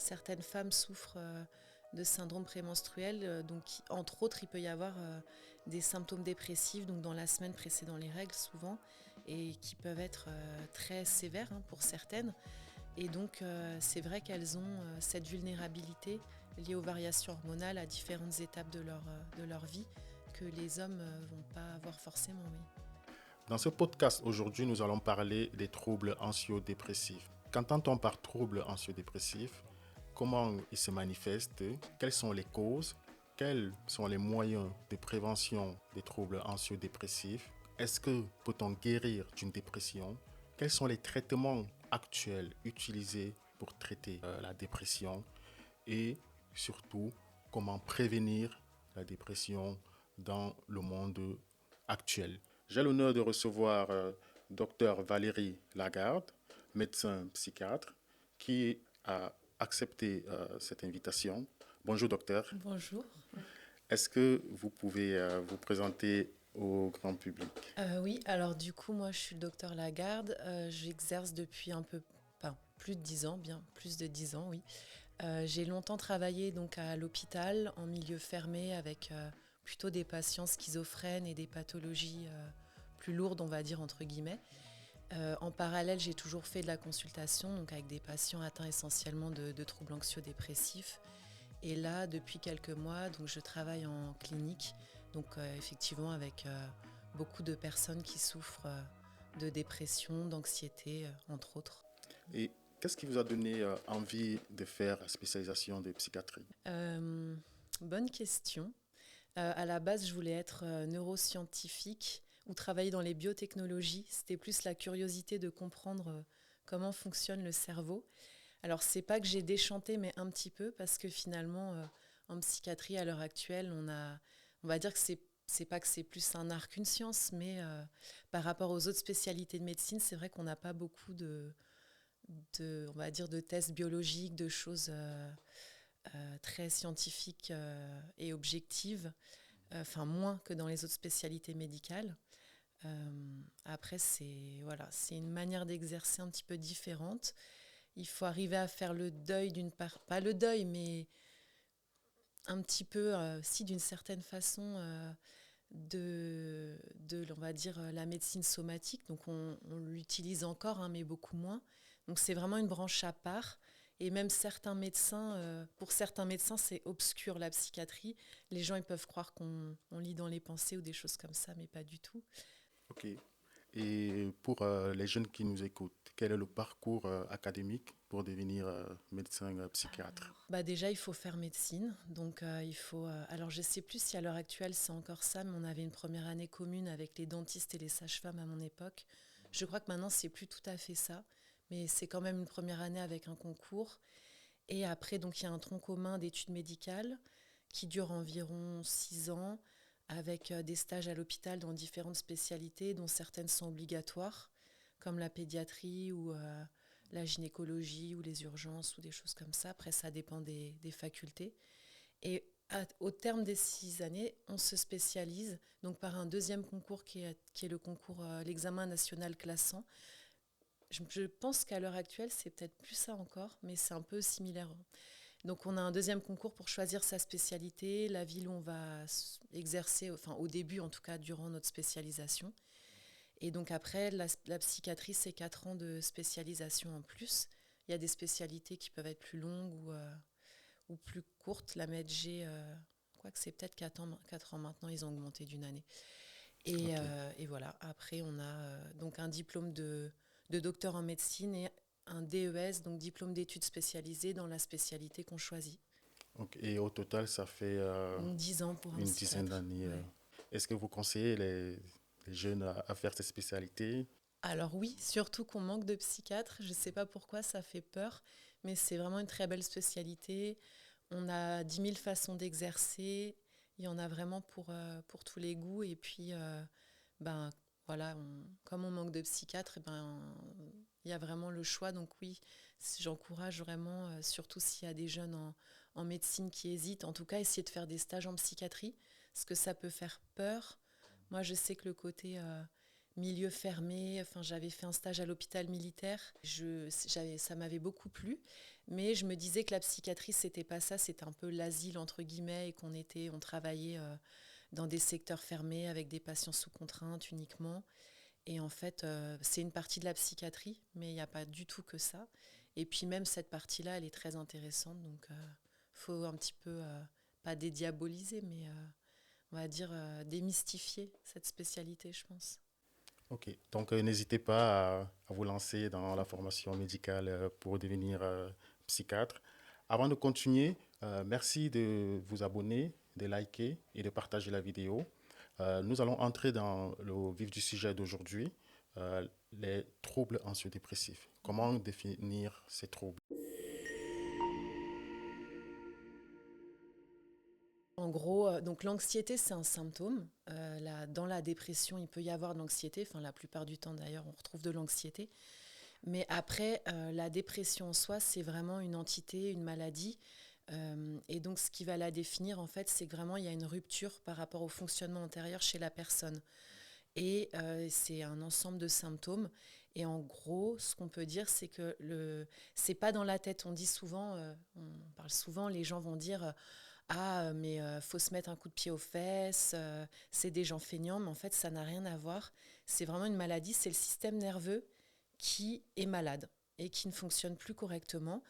certaines femmes souffrent de syndrome prémenstruel. Donc, entre autres, il peut y avoir des symptômes dépressifs donc dans la semaine précédant les règles souvent et qui peuvent être très sévères pour certaines. Et donc, c'est vrai qu'elles ont cette vulnérabilité liée aux variations hormonales à différentes étapes de leur vie que les hommes ne vont pas avoir forcément, oui. Dans ce podcast, aujourd'hui, nous allons parler des troubles anxio-dépressifs. Qu'entend-on par troubles anxio-dépressifs? Comment ils se manifestent? Quelles sont les causes? Quels sont les moyens de prévention des troubles anxio-dépressifs? Est-ce que peut-on guérir d'une dépression? Quels sont les traitements actuels utilisés pour traiter la dépression? Et surtout, comment prévenir la dépression dans le monde actuel? J'ai l'honneur de recevoir Dr Valérie Lagarde, médecin psychiatre, qui a accepté cette invitation. Bonjour docteur. Bonjour. Est-ce que vous pouvez vous présenter au grand public? Oui, alors du coup, moi je suis le docteur Lagarde. J'exerce depuis plus de 10 ans, bien plus de 10 ans, oui. J'ai longtemps travaillé donc à l'hôpital en milieu fermé avec plutôt des patients schizophrènes et des pathologies plus lourdes, on va dire entre guillemets. En parallèle, j'ai toujours fait de la consultation donc avec des patients atteints essentiellement de troubles anxio-dépressifs. Et là, depuis quelques mois, donc, je travaille en clinique, donc effectivement avec beaucoup de personnes qui souffrent de dépression, d'anxiété, entre autres. Et qu'est-ce qui vous a donné envie de faire la spécialisation de psychiatrie? Bonne question. À la base, je voulais être neuroscientifique ou travailler dans les biotechnologies. C'était plus la curiosité de comprendre comment fonctionne le cerveau. Alors, c'est pas que j'ai déchanté, mais un petit peu, parce que finalement, en psychiatrie, à l'heure actuelle, on va dire que c'est pas que c'est plus un art qu'une science, mais par rapport aux autres spécialités de médecine, c'est vrai qu'on n'a pas beaucoup on va dire, de tests biologiques, de choses très scientifiques et objectives, enfin moins que dans les autres spécialités médicales. Après, c'est une manière d'exercer un petit peu différente. Il faut arriver à faire le deuil d'une part, pas le deuil, mais un petit peu, si d'une certaine façon, on va dire, la médecine somatique. Donc on l'utilise encore, mais beaucoup moins. Donc c'est vraiment une branche à part. Et même certains médecins, pour certains médecins, c'est obscur la psychiatrie. Les gens, ils peuvent croire qu'on lit dans les pensées ou des choses comme ça, mais pas du tout. Ok. Et pour les jeunes qui nous écoutent, quel est le parcours académique pour devenir médecin psychiatre? Déjà, il faut faire médecine. Donc, il faut. Alors, je ne sais plus si à l'heure actuelle c'est encore ça, mais on avait une première année commune avec les dentistes et les sages-femmes à mon époque. Je crois que maintenant, c'est plus tout à fait ça, mais c'est quand même une première année avec un concours. Et après, donc, il y a un tronc commun d'études médicales qui dure environ 6 ans, avec des stages à l'hôpital dans différentes spécialités, dont certaines sont obligatoires, comme la pédiatrie ou la gynécologie ou les urgences ou des choses comme ça. Après, ça dépend des facultés. Et au terme des 6 années, on se spécialise donc par un deuxième concours qui est le concours, l'examen national classant. Je pense qu'à l'heure actuelle, c'est peut-être plus ça encore, mais c'est un peu similaire. Donc on a un deuxième concours pour choisir sa spécialité, la ville où on va exercer, enfin au début en tout cas durant notre spécialisation. Et donc après, la psychiatrie, c'est 4 ans de spécialisation en plus. Il y a des spécialités qui peuvent être plus longues ou plus courtes. La MedG, quoique c'est peut-être 4 ans maintenant, ils ont augmenté d'une année. Et voilà, après on a donc un diplôme de docteur en médecine et un DES, donc diplôme d'études spécialisées dans la spécialité qu'on choisit. Et au total, ça fait 10 ans pour un une dizaine psychiatre. d'années. Ouais. Est-ce que vous conseillez les jeunes à faire cette spécialité? Alors oui, surtout qu'on manque de psychiatres. Je ne sais pas pourquoi, ça fait peur, mais c'est vraiment une très belle spécialité. On a 10 000 façons d'exercer. Il y en a vraiment pour tous les goûts. Et puis, voilà, comme on manque de psychiatres, il y a vraiment le choix. Donc oui, j'encourage vraiment, surtout s'il y a des jeunes en médecine qui hésitent, en tout cas, essayer de faire des stages en psychiatrie, parce que ça peut faire peur. Moi, je sais que le côté milieu fermé. Enfin, j'avais fait un stage à l'hôpital militaire. Ça m'avait beaucoup plu. Mais je me disais que la psychiatrie, c'était pas ça. C'était un peu l'asile, entre guillemets, et on travaillait dans des secteurs fermés avec des patients sous contrainte uniquement. Et en fait, c'est une partie de la psychiatrie, mais il n'y a pas du tout que ça. Et puis même cette partie-là, elle est très intéressante. Donc, faut un petit peu, pas dédiaboliser, mais on va dire démystifier cette spécialité, je pense. Ok, donc n'hésitez pas à vous lancer dans la formation médicale pour devenir psychiatre. Avant de continuer, merci de vous abonner, de liker et de partager la vidéo. Nous allons entrer dans le vif du sujet d'aujourd'hui, les troubles anxio-dépressifs. Comment définir ces troubles? En gros, donc l'anxiété, c'est un symptôme. Dans la dépression, il peut y avoir de l'anxiété. Enfin, la plupart du temps, d'ailleurs, on retrouve de l'anxiété. Mais après, la dépression en soi, c'est vraiment une entité, une maladie. Et donc, ce qui va la définir, en fait, c'est que vraiment, il y a une rupture par rapport au fonctionnement antérieur chez la personne. Et c'est un ensemble de symptômes. Et en gros, ce qu'on peut dire, c'est que c'est pas dans la tête. On dit souvent, on parle souvent, les gens vont dire ah, mais faut se mettre un coup de pied aux fesses, c'est des gens feignants, mais en fait, ça n'a rien à voir. C'est vraiment une maladie, c'est le système nerveux qui est malade et qui ne fonctionne plus correctement.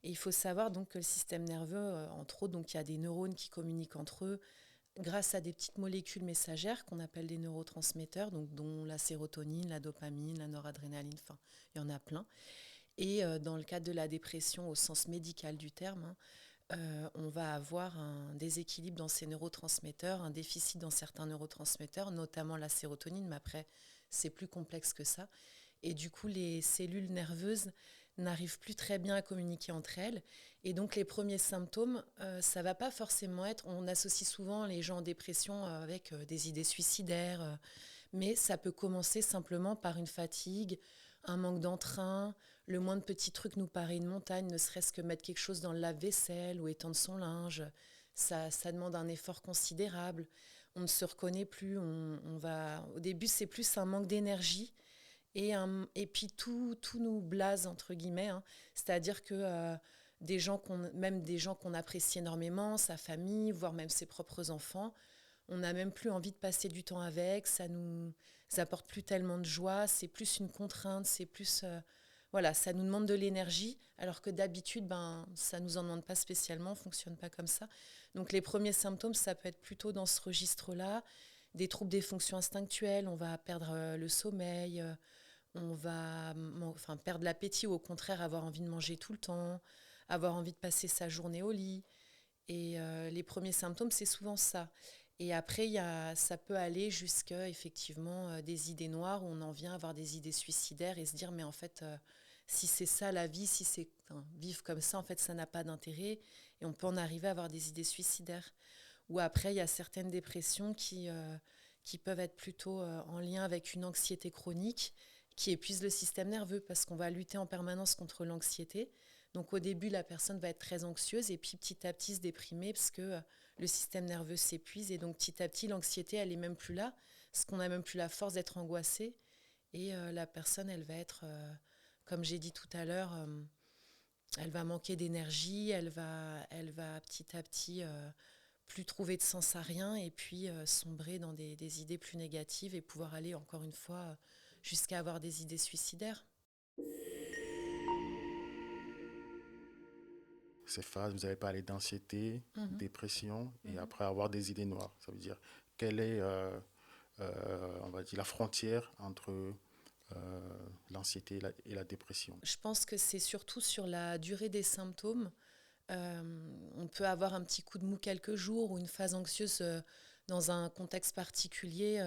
Et il faut savoir donc que le système nerveux, entre autres, donc il y a des neurones qui communiquent entre eux grâce à des petites molécules messagères qu'on appelle des neurotransmetteurs, donc dont la sérotonine, la dopamine, la noradrénaline, enfin, il y en a plein. Et dans le cadre de la dépression, au sens médical du terme, hein, on va avoir un déséquilibre dans ces neurotransmetteurs, un déficit dans certains neurotransmetteurs, notamment la sérotonine, mais après, c'est plus complexe que ça. Et du coup, les cellules nerveuses n'arrivent plus très bien à communiquer entre elles. Et donc, les premiers symptômes, ça va pas forcément être... On associe souvent les gens en dépression avec des idées suicidaires, mais ça peut commencer simplement par une fatigue, un manque d'entrain. Le moindre petit truc nous paraît une montagne, ne serait-ce que mettre quelque chose dans le lave-vaisselle ou étendre son linge. Ça demande un effort considérable. On ne se reconnaît plus. Au début, c'est plus un manque d'énergie et puis tout nous blase, entre guillemets, hein. C'est-à-dire que même des gens qu'on apprécie énormément, sa famille, voire même ses propres enfants, on n'a même plus envie de passer du temps avec, ça apporte plus tellement de joie, c'est plus une contrainte, c'est plus... voilà, ça nous demande de l'énergie, alors que d'habitude, ça ne nous en demande pas spécialement, on ne fonctionne pas comme ça. Donc les premiers symptômes, ça peut être plutôt dans ce registre-là, des troubles des fonctions instinctuelles, on va perdre le sommeil, on va perdre l'appétit ou au contraire avoir envie de manger tout le temps, avoir envie de passer sa journée au lit. Et les premiers symptômes, c'est souvent ça. Et après, ça peut aller jusqu'à effectivement des idées noires où on en vient à avoir des idées suicidaires et se dire mais en fait, si c'est ça la vie, si c'est vivre comme ça, en fait, ça n'a pas d'intérêt. Et on peut en arriver à avoir des idées suicidaires. Ou après, il y a certaines dépressions qui peuvent être plutôt en lien avec une anxiété chronique qui épuise le système nerveux parce qu'on va lutter en permanence contre l'anxiété. Donc au début, la personne va être très anxieuse et puis petit à petit se déprimer parce que le système nerveux s'épuise et donc petit à petit, l'anxiété, elle est même plus là parce qu'on n'a même plus la force d'être angoissé et la personne, elle va être, comme j'ai dit tout à l'heure, elle va manquer d'énergie, elle va petit à petit plus trouver de sens à rien et puis sombrer dans des idées plus négatives et pouvoir aller encore une fois jusqu'à avoir des idées suicidaires. Ces phases, vous avez parlé d'anxiété, Mhm, dépression et mhm. après avoir des idées noires. Ça veut dire quelle est, on va dire, la frontière entre l'anxiété et la dépression. Je pense que c'est surtout sur la durée des symptômes. On peut avoir un petit coup de mou quelques jours ou une phase anxieuse dans un contexte particulier,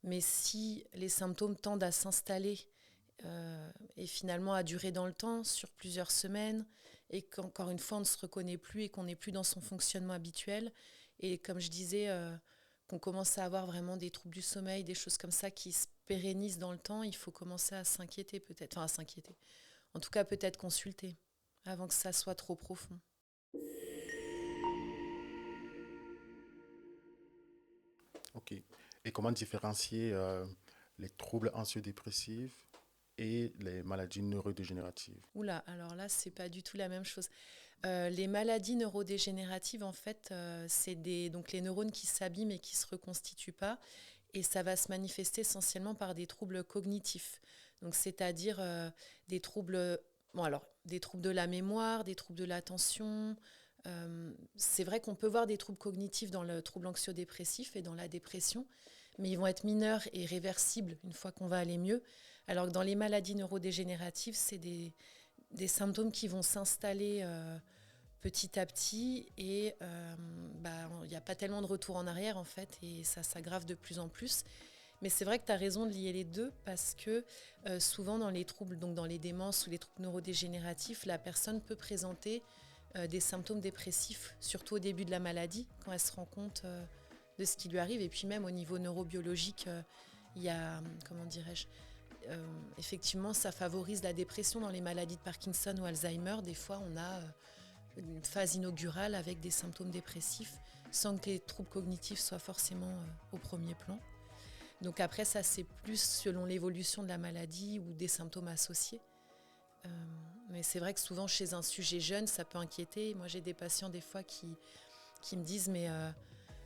mais si les symptômes tendent à s'installer et finalement à durer dans le temps, sur plusieurs semaines, et qu'encore une fois on ne se reconnaît plus et qu'on n'est plus dans son fonctionnement habituel, et comme je disais, qu'on commence à avoir vraiment des troubles du sommeil, des choses comme ça qui se pérennisent dans le temps, il faut commencer à s'inquiéter peut-être, enfin à s'inquiéter, en tout cas peut-être consulter avant que ça soit trop profond. Ok. Et comment différencier les troubles anxio-dépressifs et les maladies neurodégénératives? Oula, alors là, c'est pas du tout la même chose. Les maladies neurodégénératives, en fait, c'est donc les neurones qui s'abîment et qui se reconstituent pas. Et ça va se manifester essentiellement par des troubles cognitifs. Donc, c'est-à-dire des troubles, bon, alors, des troubles de la mémoire, des troubles de l'attention. C'est vrai qu'on peut voir des troubles cognitifs dans le trouble anxio-dépressif et dans la dépression, mais ils vont être mineurs et réversibles une fois qu'on va aller mieux. Alors que dans les maladies neurodégénératives, c'est des symptômes qui vont s'installer petit à petit et il n'y a pas tellement de retour en arrière en fait et ça s'aggrave de plus en plus. Mais c'est vrai que tu as raison de lier les deux parce que souvent dans les troubles, donc dans les démences ou les troubles neurodégénératifs, la personne peut présenter des symptômes dépressifs, surtout au début de la maladie, quand elle se rend compte de ce qui lui arrive. Et puis même au niveau neurobiologique, il y a, comment dirais-je, effectivement, ça favorise la dépression dans les maladies de Parkinson ou Alzheimer. Des fois, on a une phase inaugurale avec des symptômes dépressifs sans que les troubles cognitifs soient forcément au premier plan. Donc après, ça, c'est plus selon l'évolution de la maladie ou des symptômes associés. Mais c'est vrai que souvent, chez un sujet jeune, ça peut inquiéter. Moi, j'ai des patients des fois qui me disent « mais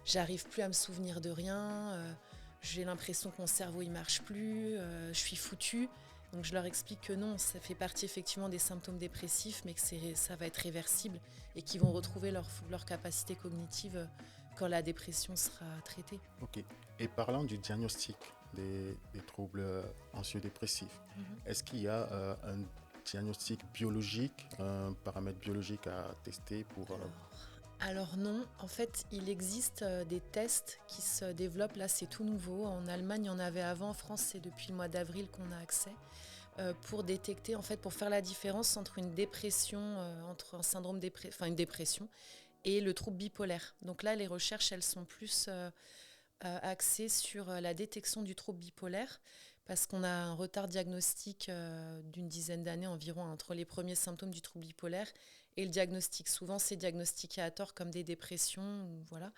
j'arrive plus à me souvenir de rien, j'ai l'impression que mon cerveau, il marche plus, je suis foutue ». Donc je leur explique que non, ça fait partie effectivement des symptômes dépressifs, mais que ça va être réversible et qu'ils vont retrouver leur capacité cognitive quand la dépression sera traitée. Ok. Et parlant du diagnostic des troubles anxio-dépressifs, est-ce qu'il y a un diagnostic biologique, un paramètre biologique à tester pour... Alors non, en fait, il existe des tests qui se développent, là c'est tout nouveau. En Allemagne, il y en avait avant, en France, c'est depuis le mois d'avril qu'on a accès, pour détecter, en fait, pour faire la différence entre une dépression, entre un syndrome une dépression et le trouble bipolaire. Donc là, les recherches, elles sont plus axées sur la détection du trouble bipolaire, parce qu'on a un retard diagnostique d'une dizaine d'années environ entre les premiers symptômes du trouble bipolaire et le diagnostic. Souvent, c'est diagnostiqué à tort comme des dépressions. Voilà.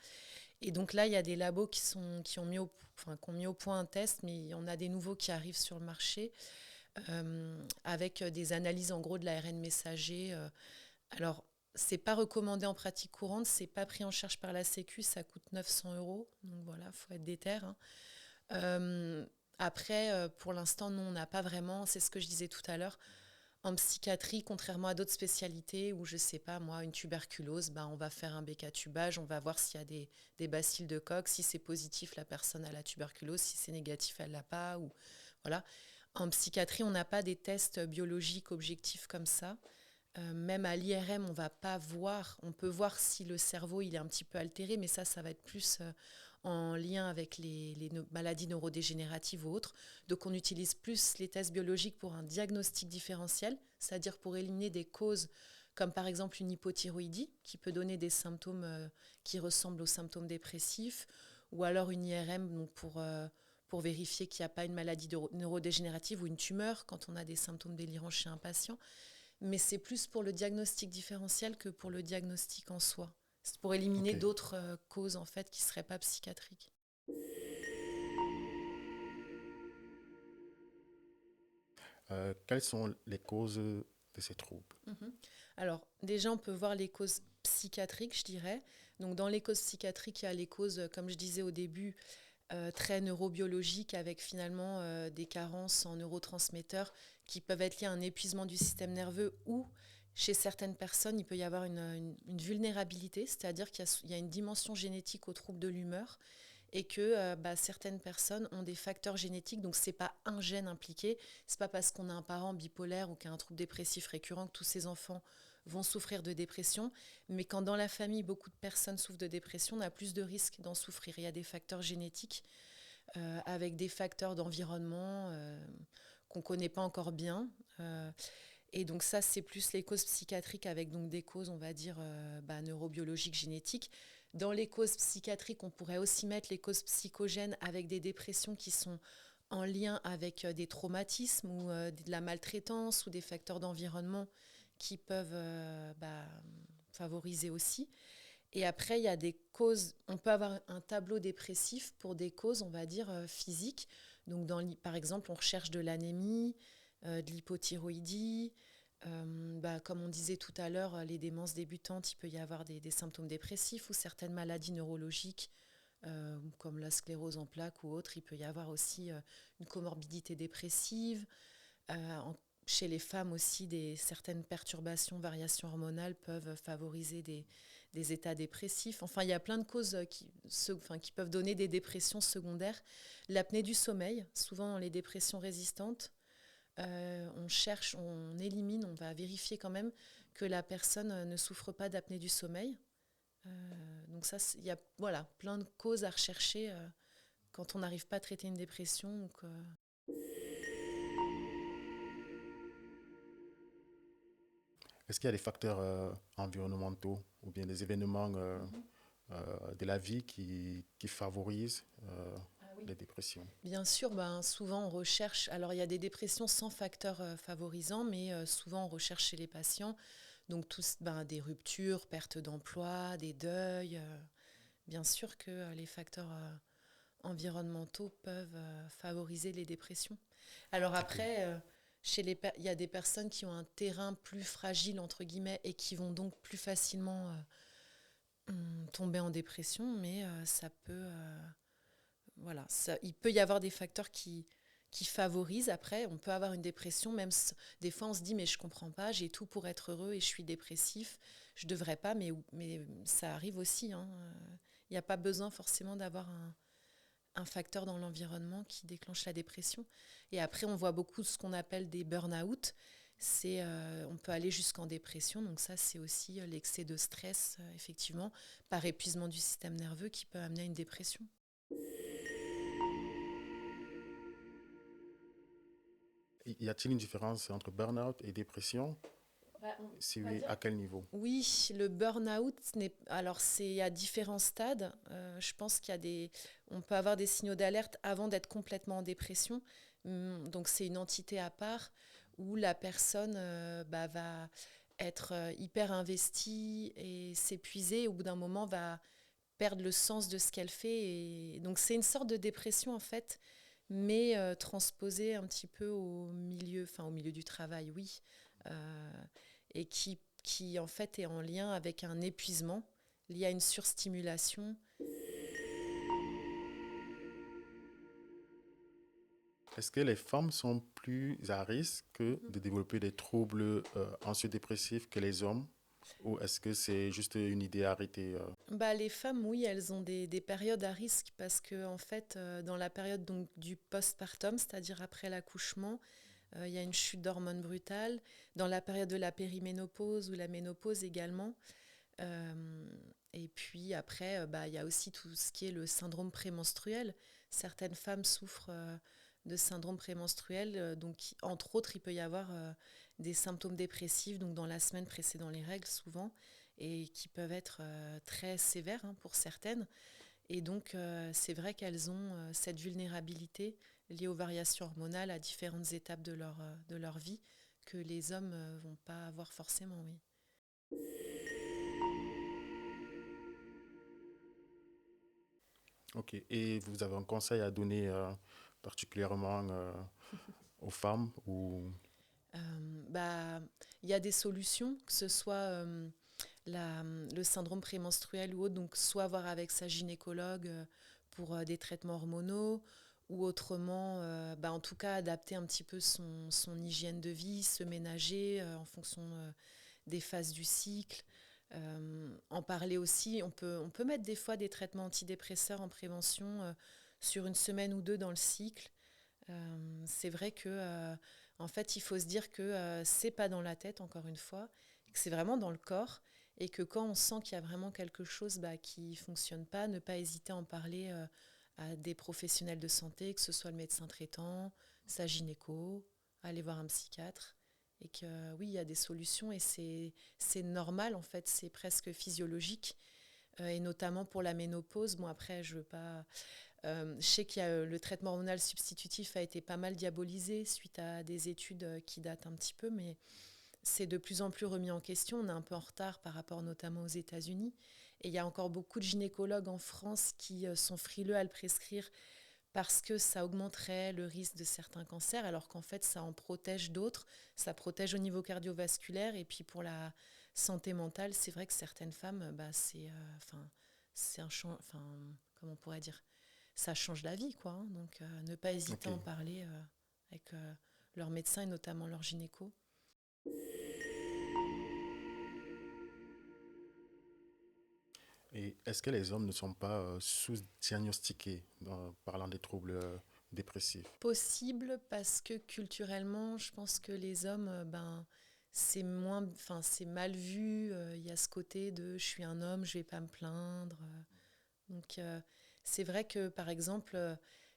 Et donc là, il y a des labos qui ont mis au point un test, mais il y en a des nouveaux qui arrivent sur le marché avec des analyses en gros de l'ARN messager. Alors, c'est pas recommandé en pratique courante, c'est pas pris en charge par la Sécu, ça coûte 900 €. Donc voilà, il faut être déter. Après, pour l'instant, non, on n'a pas vraiment, c'est ce que je disais tout à l'heure, en psychiatrie, contrairement à d'autres spécialités où, je ne sais pas, moi, une tuberculose, on va faire un bécatubage, on va voir s'il y a des bacilles de Koch. Si c'est positif, la personne a la tuberculose. Si c'est négatif, elle ne l'a pas. Ou, voilà. En psychiatrie, on n'a pas des tests biologiques objectifs comme ça. Même à l'IRM, on va pas voir. On peut voir si le cerveau il est un petit peu altéré, mais ça va être plus en lien avec les maladies neurodégénératives ou autres. Donc on utilise plus les tests biologiques pour un diagnostic différentiel, c'est-à-dire pour éliminer des causes comme par exemple une hypothyroïdie qui peut donner des symptômes qui ressemblent aux symptômes dépressifs, ou alors une IRM donc pour vérifier qu'il n'y a pas une maladie neurodégénérative ou une tumeur quand on a des symptômes délirants chez un patient. Mais c'est plus pour le diagnostic différentiel que pour le diagnostic en soi. C'est pour éliminer d'autres causes en fait qui ne seraient pas psychiatriques. Quelles sont les causes de ces troubles? Alors, déjà, on peut voir les causes psychiatriques, je dirais. Donc, dans les causes psychiatriques, il y a les causes, comme je disais au début, très neurobiologiques, avec finalement des carences en neurotransmetteurs qui peuvent être liées à un épuisement du système nerveux, ou chez certaines personnes, il peut y avoir une vulnérabilité, c'est-à-dire qu'il y a une dimension génétique au trouble de l'humeur, et que certaines personnes ont des facteurs génétiques, donc c'est pas un gène impliqué, c'est pas parce qu'on a un parent bipolaire ou qui a un trouble dépressif récurrent que tous ces enfants vont souffrir de dépression, mais quand dans la famille beaucoup de personnes souffrent de dépression, on a plus de risques d'en souffrir. Il y a des facteurs génétiques avec des facteurs d'environnement qu'on ne connaît pas encore bien. Et donc ça, c'est plus les causes psychiatriques avec donc des causes, on va dire, neurobiologiques, génétiques. Dans les causes psychiatriques, on pourrait aussi mettre les causes psychogènes avec des dépressions qui sont en lien avec des traumatismes ou de la maltraitance ou des facteurs d'environnement qui peuvent favoriser aussi. Et après, il y a des causes, on peut avoir un tableau dépressif pour des causes, on va dire, physiques. Donc, par exemple, on recherche de l'anémie, de l'hypothyroïdie. Comme on disait tout à l'heure, les démences débutantes, il peut y avoir des symptômes dépressifs ou certaines maladies neurologiques, comme la sclérose en plaques ou autre. Il peut y avoir aussi une comorbidité dépressive. Chez les femmes aussi, certaines perturbations, variations hormonales peuvent favoriser des états dépressifs. Enfin, il y a plein de causes qui peuvent donner des dépressions secondaires. L'apnée du sommeil, souvent dans les dépressions résistantes, on élimine, on va vérifier quand même que la personne ne souffre pas d'apnée du sommeil. Donc ça, il y a plein de causes à rechercher quand on n'arrive pas à traiter une dépression. Est-ce qu'il y a des facteurs environnementaux ou bien des événements de la vie qui favorisent les dépressions? Bien sûr, souvent on recherche, alors il y a des dépressions sans facteurs favorisants, mais souvent on recherche chez les patients, donc tous des ruptures, perte d'emploi, des deuils. Bien sûr que les facteurs environnementaux peuvent favoriser les dépressions. Alors après, il y a des personnes qui ont un terrain plus fragile, entre guillemets, et qui vont donc plus facilement tomber en dépression, mais ça peut... il peut y avoir des facteurs qui favorisent. Après, on peut avoir une dépression, même des fois on se dit mais je comprends pas, j'ai tout pour être heureux et je suis dépressif, je devrais pas, mais ça arrive aussi. Il n'y a pas besoin forcément d'avoir un facteur dans l'environnement qui déclenche la dépression. Et après, on voit beaucoup ce qu'on appelle des burn-out. On peut aller jusqu'en dépression, donc ça c'est aussi l'excès de stress, effectivement, par épuisement du système nerveux qui peut amener à une dépression. Y a-t-il une différence entre burn-out et dépression? Si oui, à quel niveau? Oui, le burn-out, alors c'est à différents stades. Je pense on peut avoir des signaux d'alerte avant d'être complètement en dépression. Donc c'est une entité à part où la personne va être hyper investie et s'épuiser. Et au bout d'un moment, va perdre le sens de ce qu'elle fait. Et donc c'est une sorte de dépression en fait, mais transposée un petit peu au milieu du travail, oui. Et qui en fait est en lien avec un épuisement lié à une surstimulation. Est-ce que les femmes sont plus à risque de développer des troubles anxio-dépressifs que les hommes? Ou est-ce que c'est juste une idée arrêtée? Les femmes, oui, elles ont des périodes à risque parce que en fait, dans la période donc, du postpartum, c'est-à-dire après l'accouchement, il y a une chute d'hormones brutale. Dans la période de la périménopause ou la ménopause également. Et puis après, il y a aussi tout ce qui est le syndrome prémenstruel. Certaines femmes souffrent de syndrome prémenstruel. Donc, entre autres, il peut y avoir des symptômes dépressifs donc dans la semaine précédant les règles souvent et qui peuvent être très sévères pour certaines. Et donc, c'est vrai qu'elles ont cette vulnérabilité liée aux variations hormonales à différentes étapes de leur vie que les hommes ne vont pas avoir forcément, oui. Ok. Et vous avez un conseil à donner particulièrement aux femmes ou... Il y a des solutions, que ce soit le syndrome prémenstruel ou autre, donc soit voir avec sa gynécologue pour des traitements hormonaux ou autrement, en tout cas adapter un petit peu son hygiène de vie, se ménager en fonction des phases du cycle. En parler aussi, on peut mettre des fois des traitements antidépresseurs en prévention sur une semaine ou deux dans le cycle. C'est vrai que en fait, il faut se dire que c'est pas dans la tête, encore une fois, que c'est vraiment dans le corps et que quand on sent qu'il y a vraiment quelque chose qui fonctionne pas, ne pas hésiter à en parler à des professionnels de santé, que ce soit le médecin traitant, sa gynéco, aller voir un psychiatre. Et que oui, il y a des solutions et c'est normal en fait, c'est presque physiologique. Et notamment pour la ménopause. Bon après, je veux pas... je sais qu'il y a le traitement hormonal substitutif a été pas mal diabolisé suite à des études qui datent un petit peu, mais c'est de plus en plus remis en question. On est un peu en retard par rapport notamment aux États-Unis. Et il y a encore beaucoup de gynécologues en France qui sont frileux à le prescrire parce que ça augmenterait le risque de certains cancers, alors qu'en fait, ça en protège d'autres. Ça protège au niveau cardiovasculaire. Et puis pour la santé mentale, c'est vrai que certaines femmes, c'est comment on pourrait dire, ça change la vie, quoi. Hein. Donc, ne pas hésiter à en parler avec leur médecin et notamment leur gynéco. Et est-ce que les hommes ne sont pas sous-diagnostiqués parlant des troubles dépressifs? Possible parce que culturellement, je pense que les hommes, c'est mal vu. Il y a ce côté de je suis un homme, je vais pas me plaindre. Donc, c'est vrai que par exemple,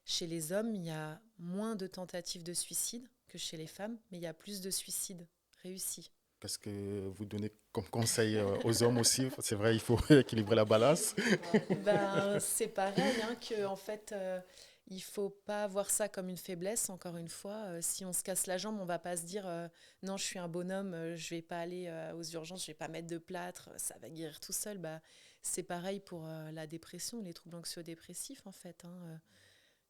chez les hommes, il y a moins de tentatives de suicide que chez les femmes, mais il y a plus de suicides réussis. Qu'est-ce que vous donnez comme conseil aux hommes aussi? C'est vrai, il faut équilibrer la balance. C'est pareil, hein, que en fait, il faut pas voir ça comme une faiblesse. Encore une fois, si on se casse la jambe, on va pas se dire non, je suis un bonhomme, je vais pas aller aux urgences, je vais pas mettre de plâtre, ça va guérir tout seul. C'est pareil pour la dépression, les troubles anxio-dépressifs en fait. Hein,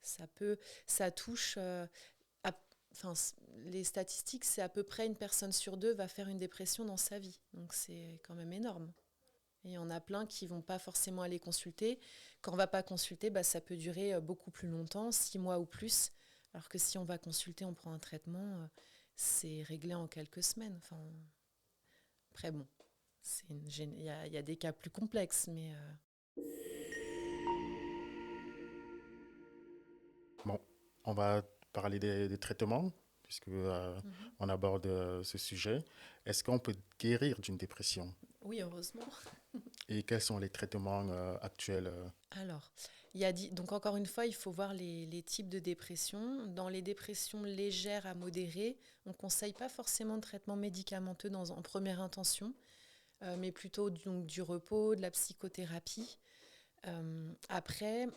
ça peut, ça touche. À- Enfin, les statistiques, c'est à peu près une personne sur deux va faire une dépression dans sa vie. Donc c'est quand même énorme. Et il y en a plein qui ne vont pas forcément aller consulter. Quand on ne va pas consulter, ça peut durer beaucoup plus longtemps, 6 mois ou plus. Alors que si on va consulter, on prend un traitement, c'est réglé en quelques semaines. Enfin, après, bon, il y a des cas plus complexes, mais Bon, on va parler des traitements, puisque on aborde ce sujet. Est-ce qu'on peut guérir d'une dépression? oui, heureusement. Et quels sont les traitements actuels? Alors, donc encore une fois, il faut voir les types de dépression. Dans les dépressions légères à modérées, on ne conseille pas forcément de traitement médicamenteux en première intention, mais plutôt donc, du repos, de la psychothérapie. Après,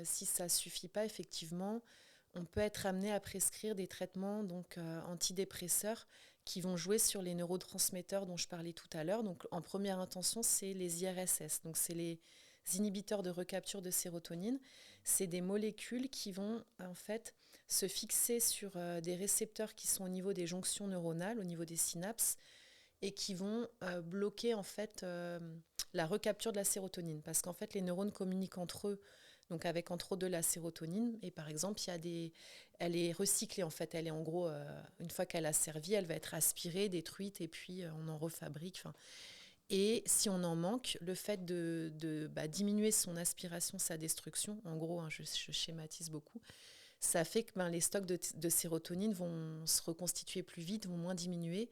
si ça ne suffit pas, effectivement, on peut être amené à prescrire des traitements donc, antidépresseurs qui vont jouer sur les neurotransmetteurs dont je parlais tout à l'heure. Donc, en première intention, c'est les IRSS. Donc, c'est les inhibiteurs de recapture de sérotonine. C'est des molécules qui vont en fait se fixer sur des récepteurs qui sont au niveau des jonctions neuronales, au niveau des synapses, et qui vont bloquer en fait la recapture de la sérotonine. Parce qu'en fait, les neurones communiquent entre eux, donc avec entre autres de la sérotonine. Et par exemple, elle est recyclée en fait. Elle est en gros, une fois qu'elle a servi, elle va être aspirée, détruite, et puis on en refabrique. Et si on en manque, le fait de diminuer son aspiration, sa destruction, en gros, hein, je schématise beaucoup, ça fait que les stocks de sérotonine vont se reconstituer plus vite, vont moins diminuer.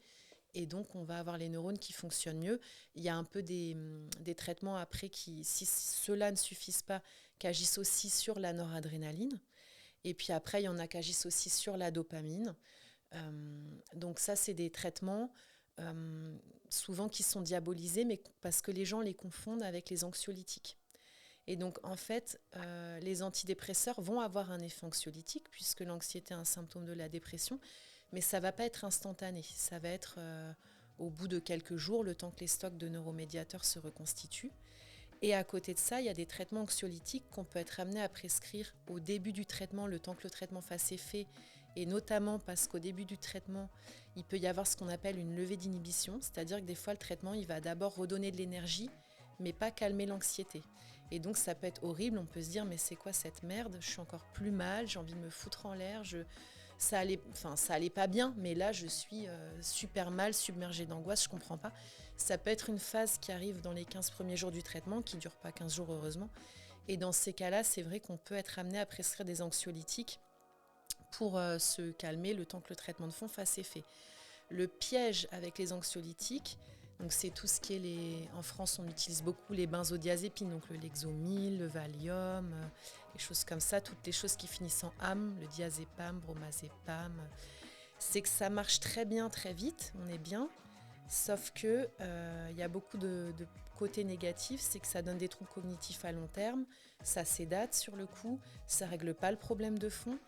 Et donc, on va avoir les neurones qui fonctionnent mieux. Il y a un peu des traitements après qui, si ceux-là ne suffisent pas, qui agissent aussi sur la noradrénaline. Et puis après, il y en a qui agissent aussi sur la dopamine. Donc ça, c'est des traitements souvent qui sont diabolisés, mais parce que les gens les confondent avec les anxiolytiques. Et donc, en fait, les antidépresseurs vont avoir un effet anxiolytique, puisque l'anxiété est un symptôme de la dépression, mais ça ne va pas être instantané. Ça va être au bout de quelques jours, le temps que les stocks de neuromédiateurs se reconstituent. Et à côté de ça, il y a des traitements anxiolytiques qu'on peut être amené à prescrire au début du traitement, le temps que le traitement fasse effet, et notamment parce qu'au début du traitement, il peut y avoir ce qu'on appelle une levée d'inhibition, c'est-à-dire que des fois, le traitement, il va d'abord redonner de l'énergie, mais pas calmer l'anxiété. Et donc, ça peut être horrible, on peut se dire, mais c'est quoi cette merde? Je suis encore plus mal, j'ai envie de me foutre en l'air, ça allait pas bien, mais là, je suis super mal, submergée d'angoisse, je comprends pas. Ça peut être une phase qui arrive dans les 15 premiers jours du traitement, qui ne dure pas 15 jours, heureusement. Et dans ces cas-là, c'est vrai qu'on peut être amené à prescrire des anxiolytiques pour se calmer le temps que le traitement de fond fasse effet. Le piège avec les anxiolytiques, donc c'est tout ce qui est en France, on utilise beaucoup les benzodiazépines, donc le Lexomil, le Valium, les choses comme ça, toutes les choses qui finissent en âme, le diazépam, bromazépam. C'est que ça marche très bien, très vite, on est bien, sauf que y a beaucoup de côtés négatifs, c'est que ça donne des troubles cognitifs à long terme, ça sédate sur le coup, ça règle pas le problème de fond.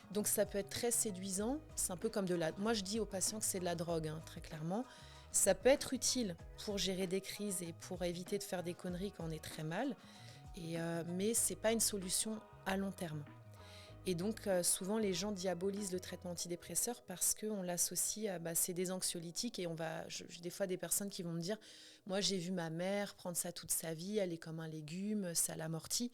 Donc ça peut être très séduisant, c'est un peu comme Moi je dis aux patients que c'est de la drogue, hein, très clairement. Ça peut être utile pour gérer des crises et pour éviter de faire des conneries quand on est très mal, mais ce n'est pas une solution à long terme. Et donc, souvent, les gens diabolisent le traitement antidépresseur parce qu'on l'associe à c'est des anxiolytiques. Et j'ai des fois des personnes qui vont me dire, moi, j'ai vu ma mère prendre ça toute sa vie, elle est comme un légume, ça l'amortit.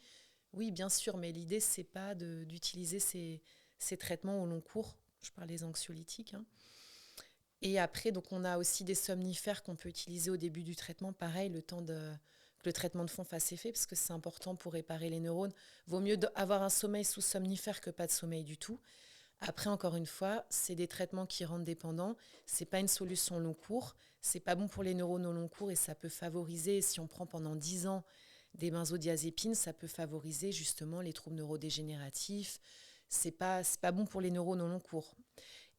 Oui, bien sûr, mais l'idée, c'est pas d'utiliser ces traitements au long cours. Je parle des anxiolytiques. Hein. Et après, donc, on a aussi des somnifères qu'on peut utiliser au début du traitement. Pareil, le temps que le traitement de fond fasse effet, parce que c'est important pour réparer les neurones. Vaut mieux avoir un sommeil sous somnifère que pas de sommeil du tout. Après, encore une fois, c'est des traitements qui rendent dépendants. C'est pas une solution long cours. C'est pas bon pour les neurones au long cours et ça peut favoriser, si on prend pendant 10 ans des benzodiazépines, ça peut favoriser justement les troubles neurodégénératifs. C'est pas bon pour les neurones au long cours.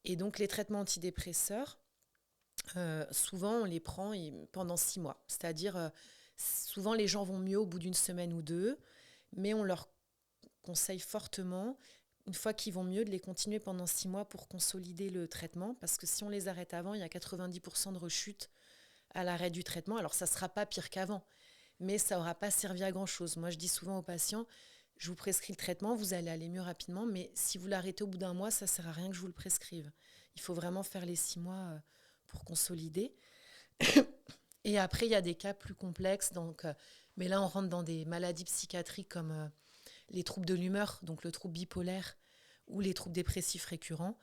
Et donc, les traitements antidépresseurs, souvent, on les prend pendant 6 mois. C'est-à-dire, souvent, les gens vont mieux au bout d'une semaine ou deux, mais on leur conseille fortement, une fois qu'ils vont mieux, de les continuer pendant 6 mois pour consolider le traitement. Parce que si on les arrête avant, il y a 90% de rechute à l'arrêt du traitement. Alors, ça ne sera pas pire qu'avant, mais ça n'aura pas servi à grand-chose. Moi, je dis souvent aux patients, je vous prescris le traitement, vous allez aller mieux rapidement, mais si vous l'arrêtez au bout d'un mois, ça ne sert à rien que je vous le prescrive. Il faut vraiment faire les 6 mois pour consolider. Et après, il y a des cas plus complexes. Mais là, on rentre dans des maladies psychiatriques comme les troubles de l'humeur, donc le trouble bipolaire ou les troubles dépressifs récurrents,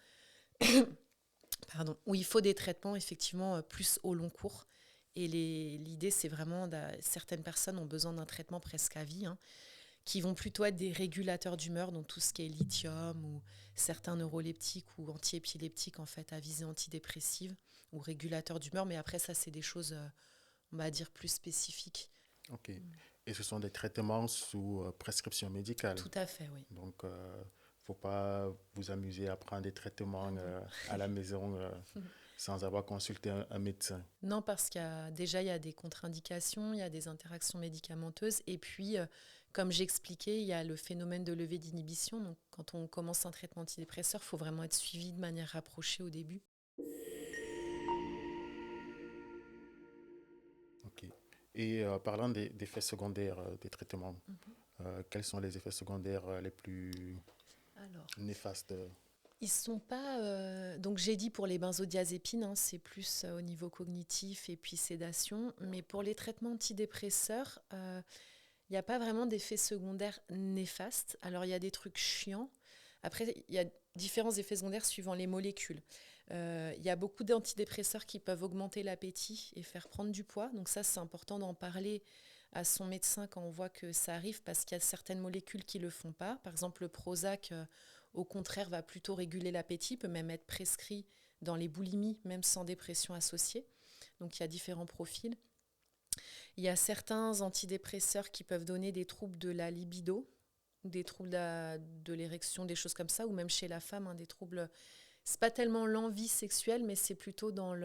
où il faut des traitements effectivement plus au long cours. Et l'idée, c'est vraiment, certaines personnes ont besoin d'un traitement presque à vie, hein, qui vont plutôt être des régulateurs d'humeur, donc tout ce qui est lithium ou certains neuroleptiques ou antiépileptiques en fait à visée antidépressive ou régulateurs d'humeur. Mais après, ça, c'est des choses, on va dire, plus spécifiques. Ok. Et ce sont des traitements sous prescription médicale. Tout à fait, oui. Donc, il ne faut pas vous amuser à prendre des traitements à la maison sans avoir consulté un médecin. Non, parce qu'il y a des contre-indications, il y a des interactions médicamenteuses. Et puis, comme j'expliquais, il y a le phénomène de levée d'inhibition. Donc, quand on commence un traitement antidépresseur, il faut vraiment être suivi de manière rapprochée au début. Ok. Et parlant des effets secondaires des traitements, quels sont les effets secondaires les plus néfastes? Ils sont pas... donc j'ai dit pour les benzodiazépines, hein, c'est plus au niveau cognitif et puis sédation. Mais pour les traitements antidépresseurs, il n'y a pas vraiment d'effets secondaires néfastes. Alors il y a des trucs chiants. Après, il y a différents effets secondaires suivant les molécules. Il y a beaucoup d'antidépresseurs qui peuvent augmenter l'appétit et faire prendre du poids. Donc ça, c'est important d'en parler à son médecin quand on voit que ça arrive, parce qu'il y a certaines molécules qui ne le font pas. Par exemple, le Prozac, au contraire, va plutôt réguler l'appétit, peut même être prescrit dans les boulimies, même sans dépression associée. Donc il y a différents profils. Il y a certains antidépresseurs qui peuvent donner des troubles de la libido, des troubles de l'érection, des choses comme ça, ou même chez la femme, hein, des troubles... C'est pas tellement l'envie sexuelle, mais c'est plutôt dans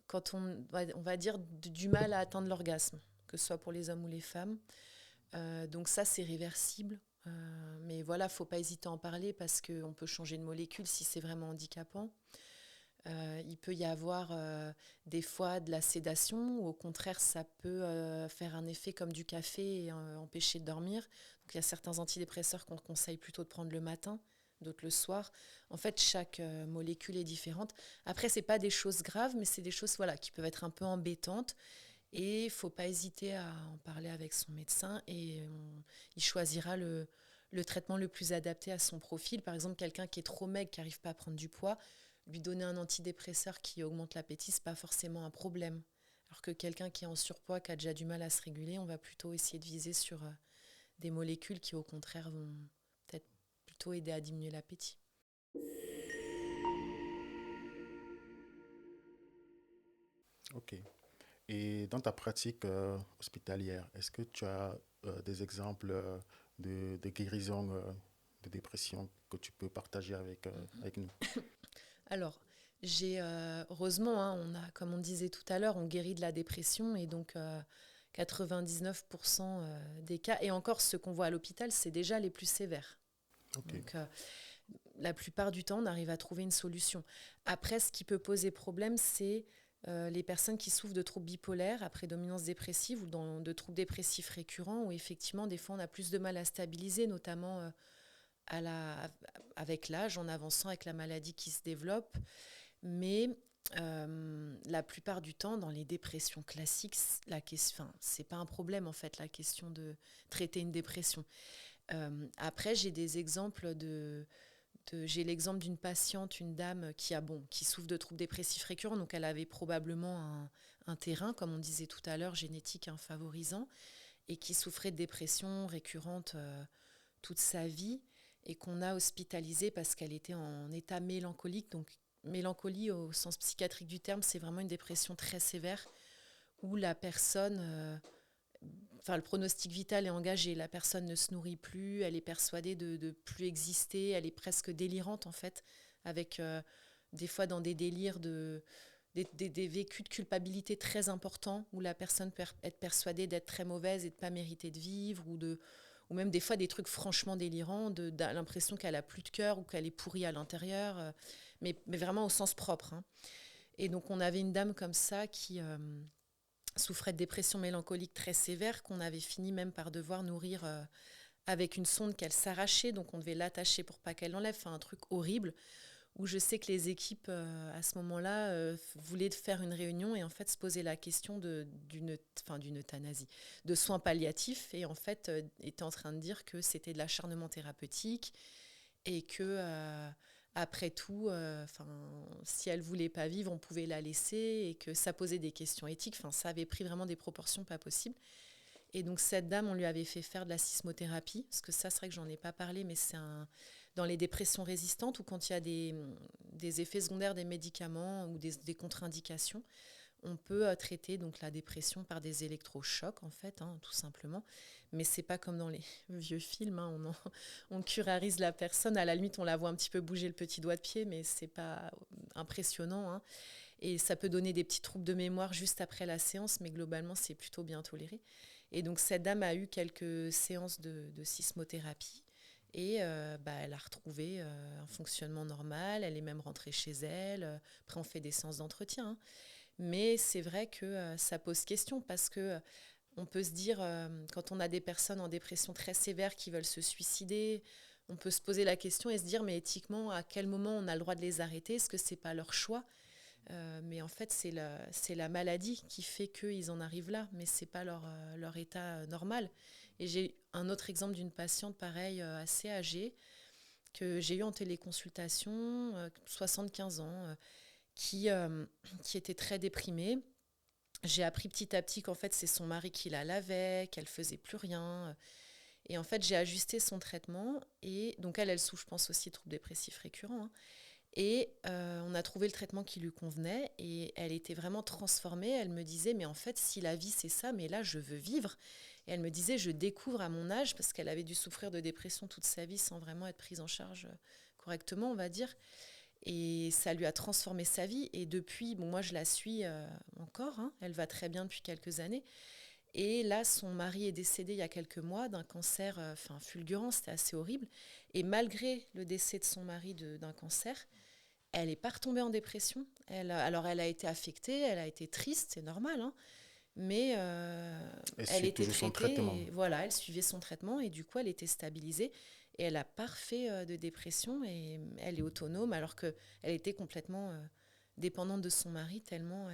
quand on va dire du mal à atteindre l'orgasme, que ce soit pour les hommes ou les femmes. Donc ça, c'est réversible. Mais voilà, il ne faut pas hésiter à en parler parce qu'on peut changer de molécule si c'est vraiment handicapant. Il peut y avoir des fois de la sédation, ou au contraire, ça peut faire un effet comme du café et empêcher de dormir. Donc, il y a certains antidépresseurs qu'on conseille plutôt de prendre le matin, d'autres le soir. En fait, chaque molécule est différente. Après, ce n'est pas des choses graves, mais c'est des choses qui peuvent être un peu embêtantes. Et il ne faut pas hésiter à en parler avec son médecin et il choisira le traitement le plus adapté à son profil. Par exemple, quelqu'un qui est trop maigre, qui n'arrive pas à prendre du poids, lui donner un antidépresseur qui augmente l'appétit, ce n'est pas forcément un problème. Alors que quelqu'un qui est en surpoids, qui a déjà du mal à se réguler, on va plutôt essayer de viser sur des molécules qui, au contraire, vont peut-être plutôt aider à diminuer l'appétit. Ok. Et dans ta pratique hospitalière, est-ce que tu as des exemples de guérison de dépression que tu peux partager avec nous? Alors, heureusement, hein, comme on disait tout à l'heure, on guérit de la dépression et donc 99% des cas, et encore ceux qu'on voit à l'hôpital, c'est déjà les plus sévères. Okay. Donc, la plupart du temps, on arrive à trouver une solution. Après, ce qui peut poser problème, c'est les personnes qui souffrent de troubles bipolaires à prédominance dépressive ou de troubles dépressifs récurrents, où effectivement, des fois, on a plus de mal à stabiliser, notamment avec l'âge, en avançant avec la maladie qui se développe. Mais la plupart du temps, dans les dépressions classiques, c'est pas un problème en fait, la question de traiter une dépression. Après, j'ai des exemples j'ai l'exemple d'une patiente, une dame qui souffre de troubles dépressifs récurrents, donc elle avait probablement un terrain, comme on disait tout à l'heure, génétique favorisant, et qui souffrait de dépression récurrente toute sa vie, et qu'on a hospitalisée parce qu'elle était en état mélancolique. Donc mélancolie au sens psychiatrique du terme, c'est vraiment une dépression très sévère où la personne... le pronostic vital est engagé, la personne ne se nourrit plus, elle est persuadée de plus exister, elle est presque délirante en fait, avec des fois dans des délires des vécus de culpabilité très importants, où la personne peut être persuadée d'être très mauvaise et de ne pas mériter de vivre, ou même des fois des trucs franchement délirants, l'impression qu'elle a plus de cœur ou qu'elle est pourrie à l'intérieur, mais vraiment au sens propre. Hein. Et donc on avait une dame comme ça qui... souffrait de dépression mélancolique très sévère, qu'on avait fini même par devoir nourrir avec une sonde qu'elle s'arrachait, donc on devait l'attacher pour pas qu'elle l'enlève, un truc horrible, où je sais que les équipes à ce moment-là voulaient faire une réunion et en fait se poser la question d'une euthanasie, de soins palliatifs, et en fait étaient en train de dire que c'était de l'acharnement thérapeutique et que... après tout, si elle ne voulait pas vivre, on pouvait la laisser, et que ça posait des questions éthiques. Ça avait pris vraiment des proportions pas possibles. Et donc cette dame, on lui avait fait faire de la sismothérapie, parce que ça, c'est vrai que j'en ai pas parlé, mais dans les dépressions résistantes, ou quand il y a des effets secondaires des médicaments ou des contre-indications, on peut traiter donc la dépression par des électrochocs, en fait, tout simplement. Mais c'est pas comme dans les vieux films, on curarise la personne. À la limite, on la voit un petit peu bouger le petit doigt de pied, mais c'est pas impressionnant. Hein. Et ça peut donner des petits troubles de mémoire juste après la séance, mais globalement, c'est plutôt bien toléré. Et donc, cette dame a eu quelques séances de sismothérapie. Et elle a retrouvé un fonctionnement normal. Elle est même rentrée chez elle. Après, on fait des séances d'entretien. Hein. Mais c'est vrai que ça pose question, parce que on peut se dire, quand on a des personnes en dépression très sévère qui veulent se suicider, on peut se poser la question et se dire, mais éthiquement, à quel moment on a le droit de les arrêter ? Est-ce que ce n'est pas leur choix ? Mais en fait, c'est la maladie qui fait qu'ils en arrivent là, mais ce n'est pas leur état normal. Et j'ai un autre exemple d'une patiente, pareil, assez âgée, que j'ai eu en téléconsultation, 75 ans, qui était très déprimée. J'ai appris petit à petit qu'en fait, c'est son mari qui la lavait, qu'elle ne faisait plus rien. Et en fait, j'ai ajusté son traitement. Et donc, elle souffre, je pense, aussi de troubles dépressifs récurrents. Hein. Et on a trouvé le traitement qui lui convenait. Et elle était vraiment transformée. Elle me disait, mais en fait, si la vie, c'est ça, mais là, je veux vivre. Et elle me disait, je découvre à mon âge, parce qu'elle avait dû souffrir de dépression toute sa vie sans vraiment être prise en charge correctement, on va dire. Et ça lui a transformé sa vie. Et depuis, moi, je la suis encore. Hein. Elle va très bien depuis quelques années. Et là, son mari est décédé il y a quelques mois d'un cancer fulgurant. C'était assez horrible. Et malgré le décès de son mari d'un cancer, elle n'est pas retombée en dépression. Alors, elle a été affectée, elle a été triste, c'est normal. Hein. Mais elle était traitée. Et, voilà, elle suivait son traitement et du coup, elle était stabilisée. Et elle n'a pas refait de dépression et elle est autonome, alors qu'elle était complètement dépendante de son mari, tellement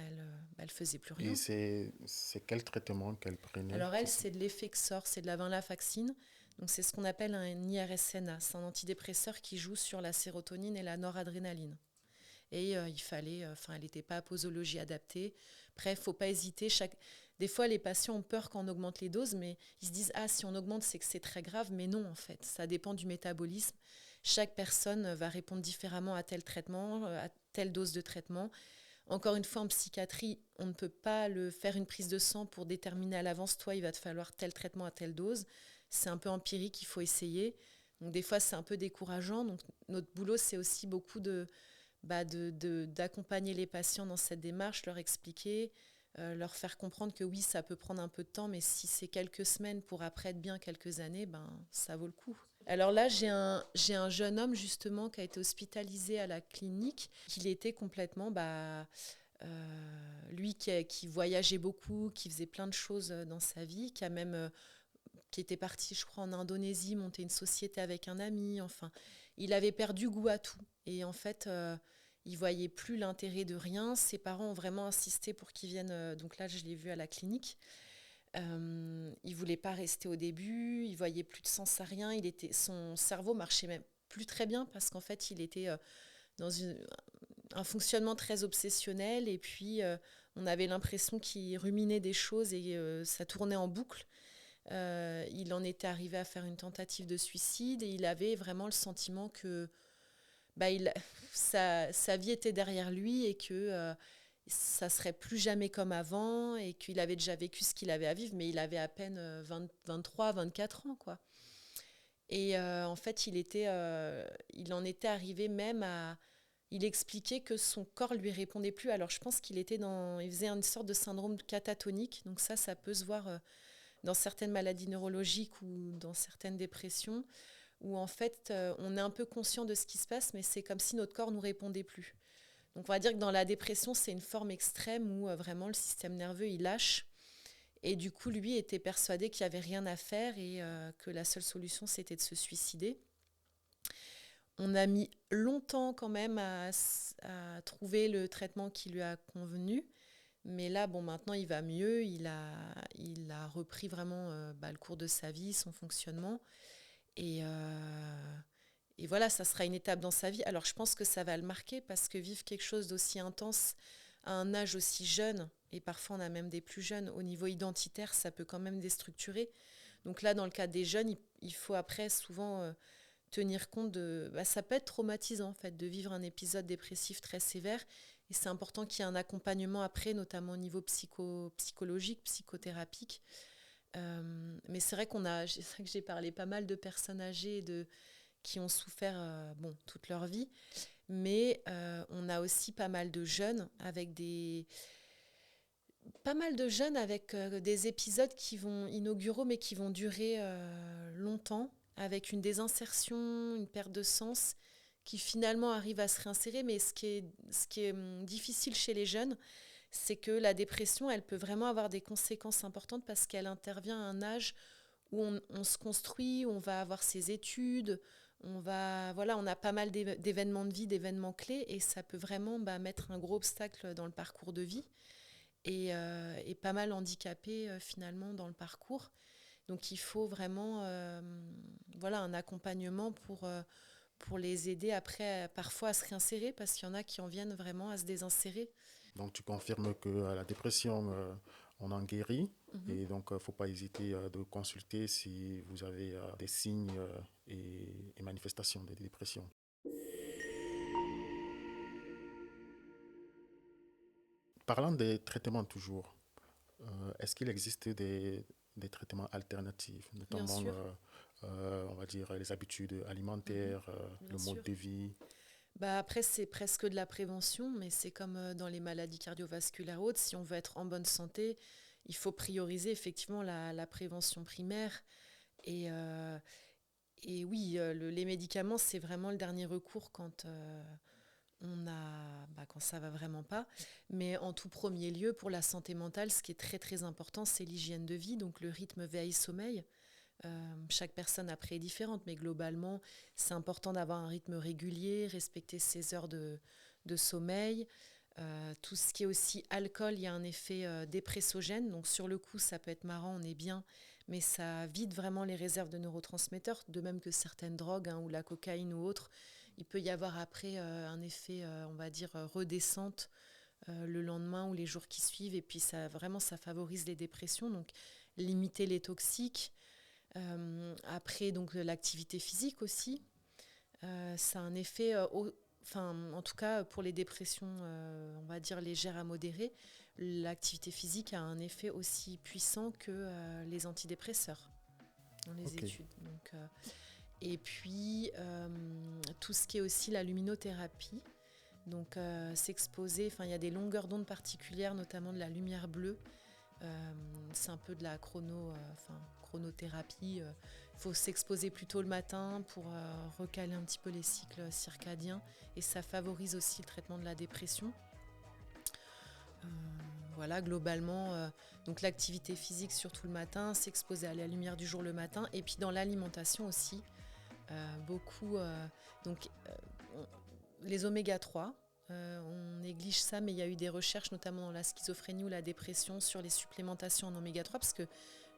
elle faisait plus rien. Et c'est quel traitement qu'elle prenait ? Alors elle, c'est de l'Effexor, c'est de la venlafaxine. Donc c'est ce qu'on appelle un IRSNA. C'est un antidépresseur qui joue sur la sérotonine et la noradrénaline. Et elle n'était pas à posologie adaptée. Après, il ne faut pas hésiter. Des fois, les patients ont peur quand on augmente les doses, mais ils se disent « Ah, si on augmente, c'est que c'est très grave ». Mais non, en fait, ça dépend du métabolisme. Chaque personne va répondre différemment à tel traitement, à telle dose de traitement. Encore une fois, en psychiatrie, on ne peut pas faire une prise de sang pour déterminer à l'avance « Toi, il va te falloir tel traitement à telle dose ». C'est un peu empirique, il faut essayer. Donc, des fois, c'est un peu décourageant. Donc, notre boulot, c'est aussi beaucoup d'accompagner les patients dans cette démarche, leur expliquer, leur faire comprendre que oui, ça peut prendre un peu de temps, mais si c'est quelques semaines pour après être bien quelques années, ça vaut le coup. Alors là, j'ai un jeune homme justement qui a été hospitalisé à la clinique. Il était complètement, lui qui voyageait beaucoup, qui faisait plein de choses dans sa vie, qui a même qui était parti, je crois, en Indonésie, monter une société avec un ami. Enfin, il avait perdu goût à tout. Et en fait, il voyait plus l'intérêt de rien. Ses parents ont vraiment insisté pour qu'il vienne. Donc là, je l'ai vu à la clinique. Il voulait pas rester au début. Il voyait plus de sens à rien. Son cerveau marchait même plus très bien parce qu'en fait, il était dans un fonctionnement très obsessionnel. Et puis, on avait l'impression qu'il ruminait des choses et ça tournait en boucle. Il en était arrivé à faire une tentative de suicide et il avait vraiment le sentiment que sa vie était derrière lui et que ça serait plus jamais comme avant et qu'il avait déjà vécu ce qu'il avait à vivre, mais il avait à peine 23, 24 ans, quoi. Et en fait, il en était arrivé même à... Il expliquait que son corps lui répondait plus. Alors, je pense il faisait une sorte de syndrome catatonique. Donc ça peut se voir dans certaines maladies neurologiques ou dans certaines dépressions, où en fait, on est un peu conscient de ce qui se passe, mais c'est comme si notre corps ne nous répondait plus. Donc on va dire que dans la dépression, c'est une forme extrême où vraiment le système nerveux, il lâche. Et du coup, lui était persuadé qu'il n'y avait rien à faire et que la seule solution, c'était de se suicider. On a mis longtemps quand même à trouver le traitement qui lui a convenu. Mais là, maintenant, il va mieux. Il a repris vraiment le cours de sa vie, son fonctionnement. Et voilà, ça sera une étape dans sa vie. Alors, je pense que ça va le marquer parce que vivre quelque chose d'aussi intense à un âge aussi jeune, et parfois on a même des plus jeunes, au niveau identitaire, ça peut quand même déstructurer. Donc là, dans le cas des jeunes, il faut après souvent tenir compte de... ça peut être traumatisant, en fait, de vivre un épisode dépressif très sévère. Et c'est important qu'il y ait un accompagnement après, notamment au niveau psychologique, psychothérapique. Mais c'est vrai c'est vrai que j'ai parlé pas mal de personnes âgées qui ont souffert toute leur vie. Mais on a aussi pas mal de jeunes avec des épisodes qui vont inauguraux, mais qui vont durer longtemps, avec une désinsertion, une perte de sens, qui finalement arrive à se réinsérer. Mais ce qui est difficile chez les jeunes, c'est que la dépression, elle peut vraiment avoir des conséquences importantes parce qu'elle intervient à un âge où on se construit, où on va avoir ses études, on a pas mal d'événements de vie, d'événements clés, et ça peut vraiment mettre un gros obstacle dans le parcours de vie et pas mal handicapé finalement dans le parcours. Donc il faut vraiment un accompagnement pour les aider après parfois à se réinsérer parce qu'il y en a qui en viennent vraiment à se désinsérer. Donc tu confirmes que la dépression, on en guérit et donc il ne faut pas hésiter de consulter si vous avez des signes et manifestations de dépression. Parlant des traitements toujours, est-ce qu'il existe des traitements alternatifs, Bien notamment, sûr. on va dire, les habitudes alimentaires, le sûr. mode de vie? Après, c'est presque de la prévention, mais c'est comme dans les maladies cardiovasculaires hautes. Si on veut être en bonne santé, il faut prioriser effectivement la prévention primaire. Et, oui, les médicaments, c'est vraiment le dernier recours quand quand ça va vraiment pas. Mais en tout premier lieu, pour la santé mentale, ce qui est très très important, c'est l'hygiène de vie, donc le rythme veille-sommeil. Chaque personne après est différente, mais globalement, c'est important d'avoir un rythme régulier, respecter ses heures de sommeil. Tout ce qui est aussi alcool, il y a un effet dépressogène. Donc sur le coup, ça peut être marrant, on est bien, mais ça vide vraiment les réserves de neurotransmetteurs, de même que certaines drogues, ou la cocaïne ou autre. Il peut y avoir après un effet, on va dire, redescente le lendemain ou les jours qui suivent. Et puis ça favorise les dépressions. Donc limiter les toxiques. Après, donc l'activité physique aussi. Ça a un effet, en tout cas pour les dépressions, on va dire légères à modérées, l'activité physique a un effet aussi puissant que les antidépresseurs dans les études. Donc, et puis, tout ce qui est aussi la luminothérapie. Donc, s'exposer, il y a des longueurs d'onde particulières, notamment de la lumière bleue. C'est un peu de la chronothérapie. Il faut s'exposer plutôt le matin pour recaler un petit peu les cycles circadiens et ça favorise aussi le traitement de la dépression. Voilà, globalement, donc l'activité physique surtout le matin, s'exposer à la lumière du jour le matin, et puis dans l'alimentation aussi, beaucoup. Donc les oméga 3, on néglige ça, mais il y a eu des recherches, notamment dans la schizophrénie ou la dépression, sur les supplémentations en oméga 3, parce que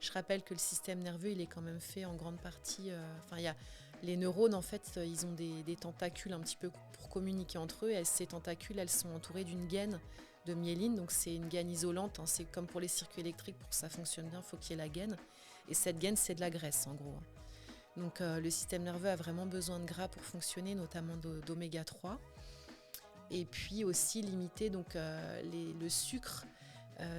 je rappelle que le système nerveux, il est quand même fait en grande partie. Il y a les neurones, en fait, ils ont des tentacules un petit peu pour communiquer entre eux, et ces tentacules, elles sont entourées d'une gaine de myéline, donc c'est une gaine isolante, hein, c'est comme pour les circuits électriques, pour que ça fonctionne bien, il faut qu'il y ait la gaine, et cette gaine, c'est de la graisse, en gros. Donc le système nerveux a vraiment besoin de gras pour fonctionner, notamment d'oméga 3. Et puis aussi limiter donc, le sucre.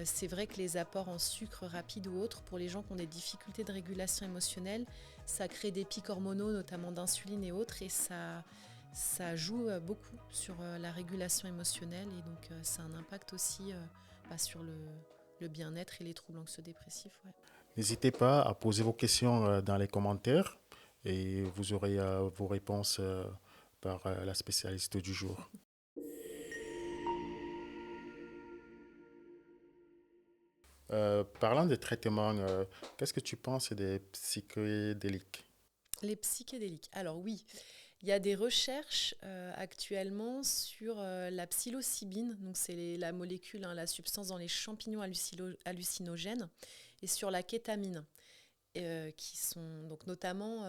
C'est vrai que les apports en sucre rapide ou autre, pour les gens qui ont des difficultés de régulation émotionnelle, ça crée des pics hormonaux, notamment d'insuline et autres, et ça joue beaucoup sur la régulation émotionnelle, et donc ça a un impact aussi sur le bien-être et les troubles anxio-dépressifs. Ouais. N'hésitez pas à poser vos questions dans les commentaires et vous aurez vos réponses par la spécialiste du jour. Parlant des traitements, qu'est-ce que tu penses des psychédéliques? Les psychédéliques. Alors oui, il y a des recherches actuellement sur la psilocybine, donc c'est la molécule, hein, la substance dans les champignons hallucinogènes, et sur la kétamine, qui sont donc notamment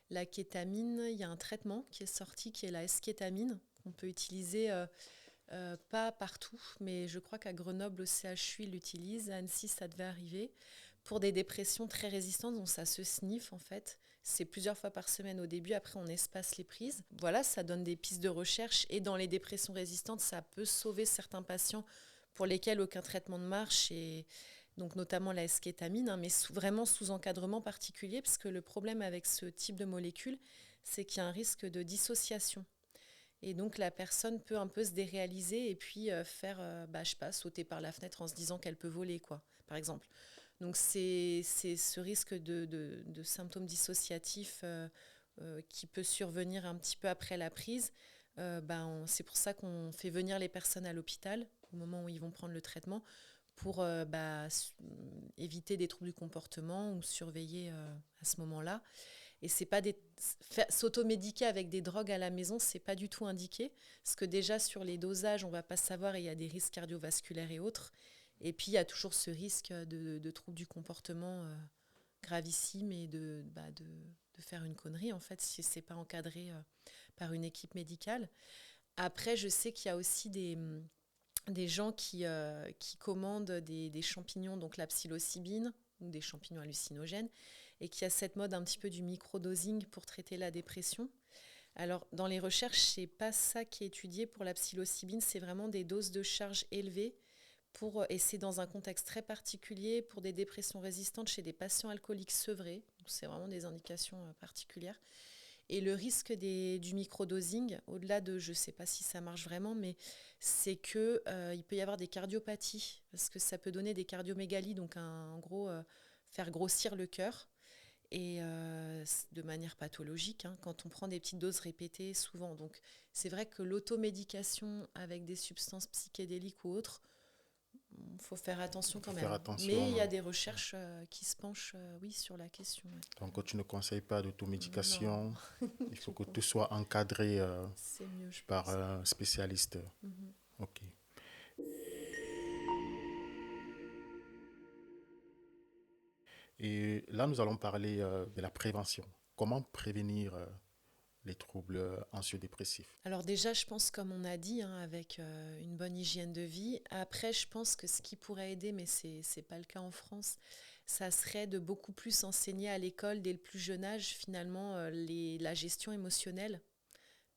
la kétamine. Il y a un traitement qui est sorti qui est la eskétamine, qu'on peut utiliser pas partout, mais je crois qu'à Grenoble au CHU ils l'utilisent, à Annecy ça devait arriver, pour des dépressions très résistantes, donc ça se sniffe en fait. C'est plusieurs fois par semaine au début, après on espace les prises. Voilà, ça donne des pistes de recherche, et dans les dépressions résistantes, ça peut sauver certains patients pour lesquels aucun traitement ne marche, et donc notamment la eskétamine, hein, mais vraiment sous encadrement particulier, parce que le problème avec ce type de molécule, c'est qu'il y a un risque de dissociation. Et donc la personne peut un peu se déréaliser et puis faire, je sais pas, sauter par la fenêtre en se disant qu'elle peut voler, quoi, par exemple. Donc c'est ce risque de symptômes dissociatifs qui peut survenir un petit peu après la prise. C'est pour ça qu'on fait venir les personnes à l'hôpital au moment où ils vont prendre le traitement, pour éviter des troubles du comportement ou surveiller à ce moment-là. Et c'est pas s'automédiquer avec des drogues à la maison, c'est pas du tout indiqué, parce que déjà sur les dosages, on va pas savoir, et il y a des risques cardiovasculaires et autres. Et puis il y a toujours ce risque de troubles du comportement gravissime, et de faire une connerie en fait si c'est pas encadré par une équipe médicale. Après, je sais qu'il y a aussi des gens qui commandent des champignons, donc la psilocybine, ou des champignons hallucinogènes, et qui a cette mode un petit peu du microdosing pour traiter la dépression. Alors, dans les recherches, c'est pas ça qui est étudié pour la psilocybine, c'est vraiment des doses de charge élevées, et c'est dans un contexte très particulier pour des dépressions résistantes chez des patients alcooliques sevrés. Donc c'est vraiment des indications particulières. Et le risque du microdosing, au-delà de, je ne sais pas si ça marche vraiment, mais c'est qu'il peut y avoir des cardiopathies, parce que ça peut donner des cardiomégalies, donc en gros faire grossir le cœur, et de manière pathologique, hein, quand on prend des petites doses répétées souvent. Donc c'est vrai que l'automédication avec des substances psychédéliques ou autres, il faut faire attention quand même. Mais il y a des recherches qui se penchent oui, sur la question. Ouais. Donc tu ne conseilles pas d'automédication. Il faut que pas. tout soit encadré c'est mieux, par un spécialiste. Ok. Et là, nous allons parler de la prévention. Comment prévenir les troubles anxio-dépressifs? Alors déjà, je pense, comme on a dit, hein, avec une bonne hygiène de vie. Après, je pense que ce qui pourrait aider, mais ce n'est pas le cas en France, ça serait de beaucoup plus enseigner à l'école dès le plus jeune âge, finalement, la gestion émotionnelle,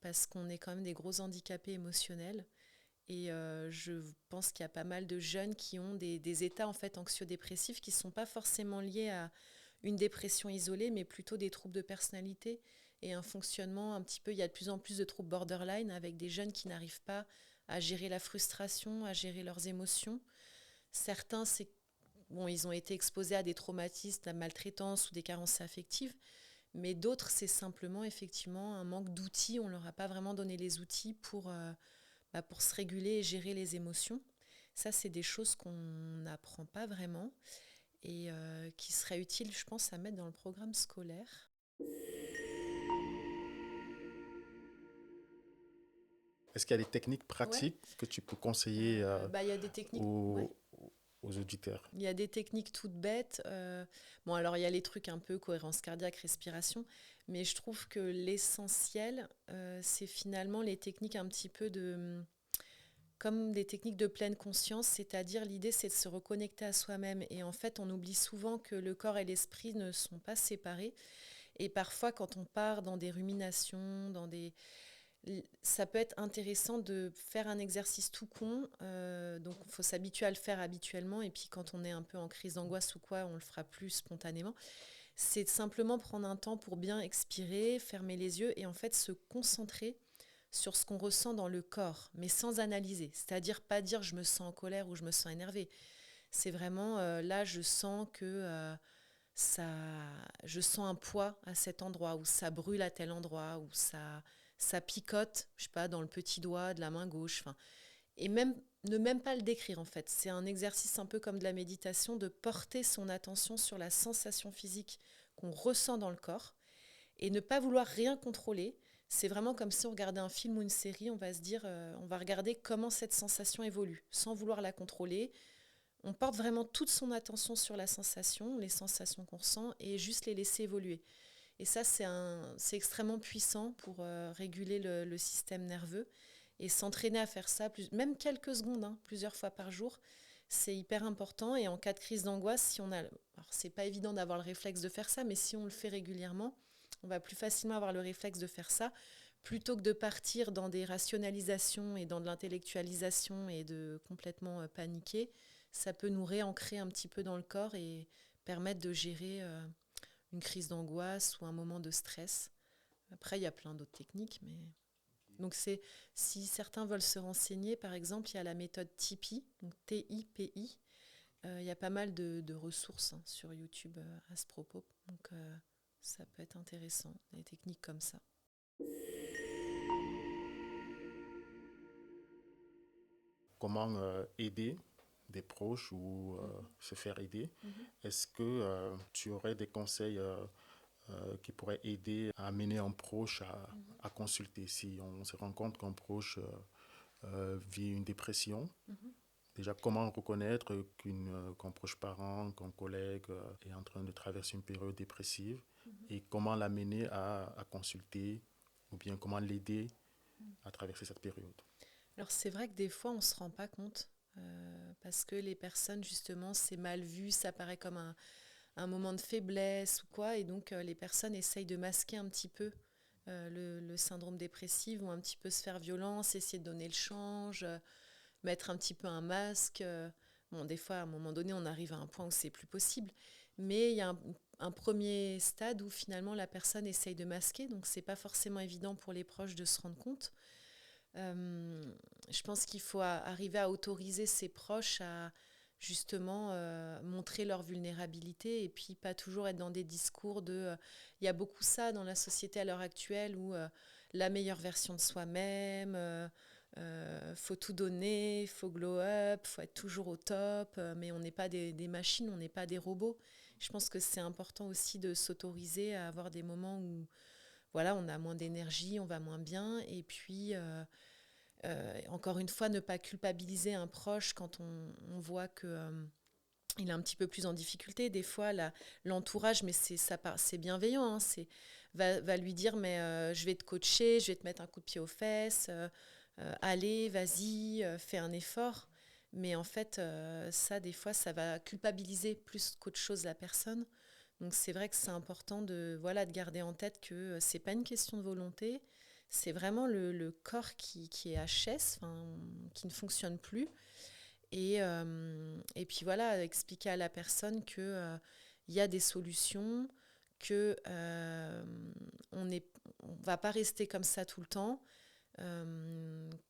parce qu'on est quand même des gros handicapés émotionnels. Et je pense qu'il y a pas mal de jeunes qui ont des états en fait anxio-dépressifs qui ne sont pas forcément liés à une dépression isolée, mais plutôt des troubles de personnalité et un fonctionnement un petit peu. Il y a de plus en plus de troubles borderline avec des jeunes qui n'arrivent pas à gérer la frustration, à gérer leurs émotions. Certains, ils ont été exposés à des traumatismes, à la maltraitance ou des carences affectives, mais d'autres, c'est simplement effectivement un manque d'outils. On ne leur a pas vraiment donné les outils pour se réguler et gérer les émotions. Ça, c'est des choses qu'on n'apprend pas vraiment et qui seraient utiles, je pense, à mettre dans le programme scolaire. Est-ce qu'il y a des techniques Ouais. pratiques que tu peux conseiller Bah, il y a des techniques. Ouais. aux, aux auditeurs? Il y a des techniques toutes bêtes. Bon, alors il y a les trucs un peu cohérence cardiaque, respiration, mais je trouve que l'essentiel, c'est finalement les techniques un petit peu comme des techniques de pleine conscience, c'est-à-dire l'idée c'est de se reconnecter à soi-même. Et en fait, on oublie souvent que le corps et l'esprit ne sont pas séparés. Et parfois, quand on part dans des ruminations, ça peut être intéressant de faire un exercice tout con. Donc, il faut s'habituer à le faire habituellement. Et puis, quand on est un peu en crise d'angoisse ou quoi, on le fera plus spontanément. C'est de simplement prendre un temps pour bien expirer, fermer les yeux et en fait se concentrer sur ce qu'on ressent dans le corps, mais sans analyser. C'est-à-dire pas dire je me sens en colère ou je me sens énervé. C'est vraiment là, je sens que ça, je sens un poids à cet endroit, ou ça brûle à tel endroit, ou ça picote, je sais pas, dans le petit doigt de la main gauche. Enfin, et même pas le décrire en fait. C'est un exercice un peu comme de la méditation, de porter son attention sur la sensation physique qu'on ressent dans le corps et ne pas vouloir rien contrôler. C'est vraiment comme si on regardait un film ou une série, on va se dire, on va regarder comment cette sensation évolue, sans vouloir la contrôler. On porte vraiment toute son attention sur la sensation, les sensations qu'on ressent, et juste les laisser évoluer. Et ça, c'est extrêmement puissant pour réguler le système nerveux. Et s'entraîner à faire ça, même quelques secondes, hein, plusieurs fois par jour, c'est hyper important. Et en cas de crise d'angoisse, si on a, alors c'est pas évident d'avoir le réflexe de faire ça, mais si on le fait régulièrement, on va plus facilement avoir le réflexe de faire ça, plutôt que de partir dans des rationalisations et dans de l'intellectualisation et de complètement paniquer. Ça peut nous réancrer un petit peu dans le corps et permettre de gérer une crise d'angoisse ou un moment de stress. Après, il y a plein d'autres techniques, mais donc si certains veulent se renseigner, par exemple, il y a la méthode TIPI, donc TIPI. Il y a pas mal de ressources hein, sur YouTube à ce propos, donc ça peut être intéressant, des techniques comme ça. Comment aider des proches ou se faire aider? Mhm. Est-ce que tu aurais des conseils qui pourraient aider à amener un proche Mhm. à consulter si on se rend compte qu'un proche vit une dépression? Mhm. Déjà, comment reconnaître qu'un proche parent, qu'un collègue est en train de traverser une période dépressive Mhm. et comment l'amener à consulter ou bien comment l'aider à traverser cette période? Alors c'est vrai que des fois on ne se rend pas compte parce que les personnes justement c'est mal vu, ça paraît comme un moment de faiblesse ou quoi et donc les personnes essayent de masquer un petit peu le syndrome dépressif ou un petit peu se faire violence, essayer de donner le change, mettre un petit peu un masque. Bon, des fois, à un moment donné, on arrive à un point où c'est plus possible. Mais il y a un premier stade où finalement la personne essaye de masquer, donc c'est pas forcément évident pour les proches de se rendre compte. Euh, je pense qu'il faut arriver à autoriser ses proches à justement montrer leur vulnérabilité et puis pas toujours être dans des discours de... Il y a beaucoup ça dans la société à l'heure actuelle où la meilleure version de soi-même, faut tout donner, faut glow up, faut être toujours au top, mais on n'est pas des machines, on n'est pas des robots. Je pense que c'est important aussi de s'autoriser à avoir des moments où voilà, on a moins d'énergie, on va moins bien, et puis encore une fois, ne pas culpabiliser un proche quand on voit que il est un petit peu plus en difficulté. Des fois, l'entourage, mais c'est bienveillant, hein, va lui dire mais je vais te coacher, je vais te mettre un coup de pied aux fesses, allez, vas-y, fais un effort. Mais en fait, ça, des fois, ça va culpabiliser plus qu'autre chose la personne. Donc c'est vrai que c'est important de garder en tête que c'est pas une question de volonté, c'est vraiment le corps qui est HS, qui ne fonctionne plus. Et puis voilà, expliquer à la personne que il y a des solutions, que on va pas rester comme ça tout le temps,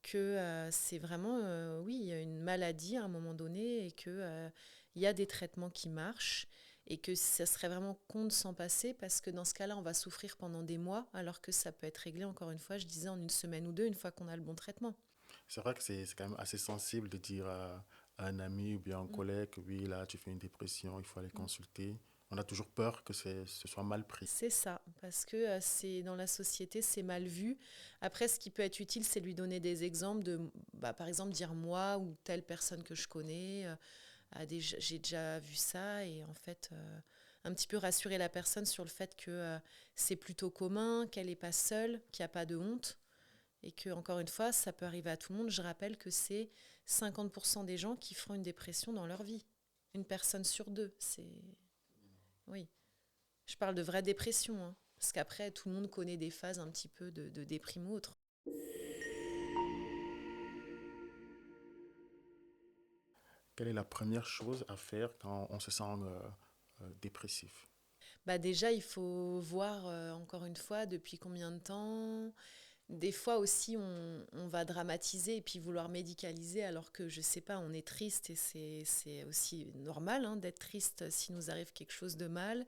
que c'est vraiment, oui, il y a une maladie à un moment donné et que il y a des traitements qui marchent et que ça serait vraiment con de s'en passer parce que dans ce cas-là, on va souffrir pendant des mois alors que ça peut être réglé, encore une fois, je disais en une semaine ou deux, une fois qu'on a le bon traitement. C'est vrai que c'est quand même assez sensible de dire à un ami ou bien un collègue, oui, là, tu fais une dépression, il faut aller consulter. On a toujours peur que ce soit mal pris. C'est ça, parce que c'est dans la société, c'est mal vu. Après, ce qui peut être utile, c'est lui donner des exemples de, bah, par exemple, dire moi ou telle personne que je connais, j'ai déjà vu ça, et en fait, un petit peu rassurer la personne sur le fait que c'est plutôt commun, qu'elle n'est pas seule, qu'il n'y a pas de honte, et que, encore une fois, ça peut arriver à tout le monde. Je rappelle que c'est 50% des gens qui feront une dépression dans leur vie. Une personne sur deux, c'est... Oui. Je parle de vraie dépression, hein, parce qu'après, tout le monde connaît des phases un petit peu de déprime ou autre. Quelle est la première chose à faire quand on se sent dépressif? Bah déjà, il faut voir, encore une fois, depuis combien de temps. Des fois aussi, on va dramatiser et puis vouloir médicaliser alors que, je sais pas, on est triste, et c'est aussi normal, hein, d'être triste si nous arrive quelque chose de mal.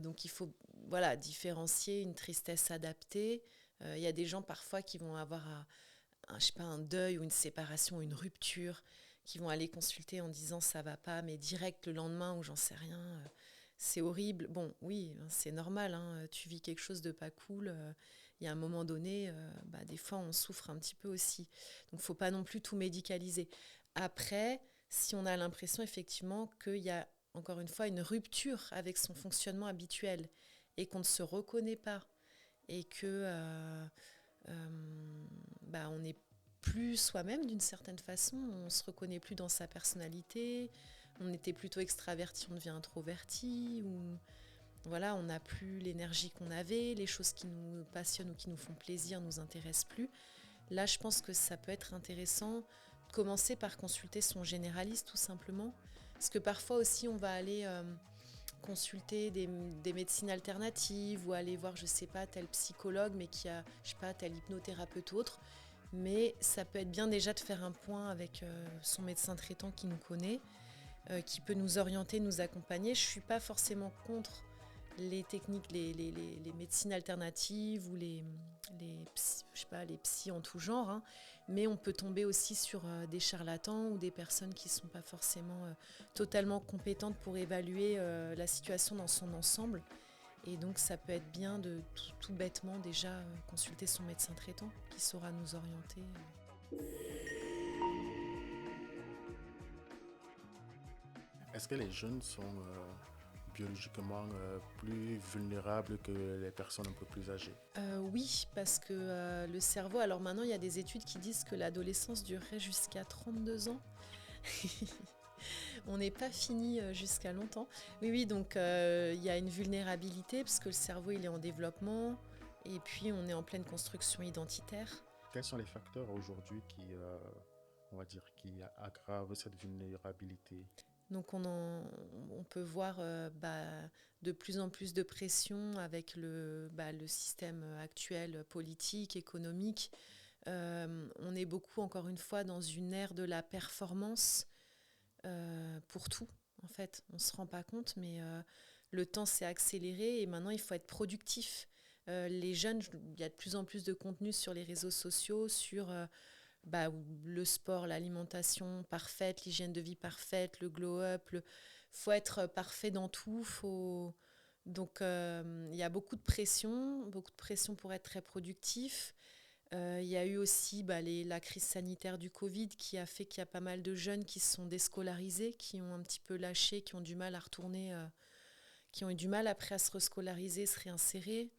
Donc il faut, voilà, différencier une tristesse adaptée. Il y a des gens parfois qui vont avoir je sais pas, un deuil ou une séparation, une rupture, qui vont aller consulter en disant ça va pas, mais direct le lendemain, ou j'en sais rien, c'est horrible. Bon, oui, c'est normal, hein, tu vis quelque chose de pas cool. Il y a un moment donné, bah, des fois on souffre un petit peu aussi. Donc faut pas non plus tout médicaliser. Après, si on a l'impression effectivement qu'il y a encore une fois une rupture avec son fonctionnement habituel et qu'on ne se reconnaît pas, et que bah, on n'est plus soi-même d'une certaine façon, on se reconnaît plus dans sa personnalité, on était plutôt extraverti, on devient introverti, ou voilà, on n'a plus l'énergie qu'on avait, les choses qui nous passionnent ou qui nous font plaisir nous intéressent plus. Là, je pense que ça peut être intéressant de commencer par consulter son généraliste, tout simplement, parce que parfois aussi on va aller consulter des médecines alternatives, ou aller voir, je sais pas, tel psychologue, mais qui a, je sais pas, tel hypnothérapeute ou autre. Mais ça peut être bien déjà de faire un point avec son médecin traitant qui nous connaît, qui peut nous orienter, nous accompagner. Je suis pas forcément contre les techniques, les médecines alternatives, ou je sais pas, les psys en tout genre, hein, mais on peut tomber aussi sur des charlatans ou des personnes qui ne sont pas forcément totalement compétentes pour évaluer la situation dans son ensemble. Et donc ça peut être bien de tout bêtement déjà consulter son médecin traitant qui saura nous orienter. Est-ce que les jeunes sont biologiquement plus vulnérables que les personnes un peu plus âgées? Oui, parce que le cerveau... Alors maintenant, il y a des études qui disent que l'adolescence durerait jusqu'à 32 ans. On n'est pas fini jusqu'à longtemps. Oui, oui, donc il y a une vulnérabilité parce que le cerveau, il est en développement, et puis on est en pleine construction identitaire. Quels sont les facteurs aujourd'hui qui, on va dire, qui aggravent cette vulnérabilité? Donc on peut voir de plus en plus de pression avec le système actuel politique, économique. On est beaucoup, encore une fois, dans une ère de la performance pour tout. En fait, on ne se rend pas compte, mais le temps s'est accéléré et maintenant il faut être productif. Les jeunes, il y a de plus en plus de contenu sur les réseaux sociaux, sur le sport, l'alimentation parfaite, l'hygiène de vie parfaite, le glow-up. Faut être parfait dans tout. Donc, il y a beaucoup de pression pour être très productif. Il y a eu aussi la crise sanitaire du Covid qui a fait qu'il y a pas mal de jeunes qui se sont déscolarisés, qui ont un petit peu lâché, qui ont du mal à retourner, qui ont eu du mal après à se rescolariser, se réinsérer.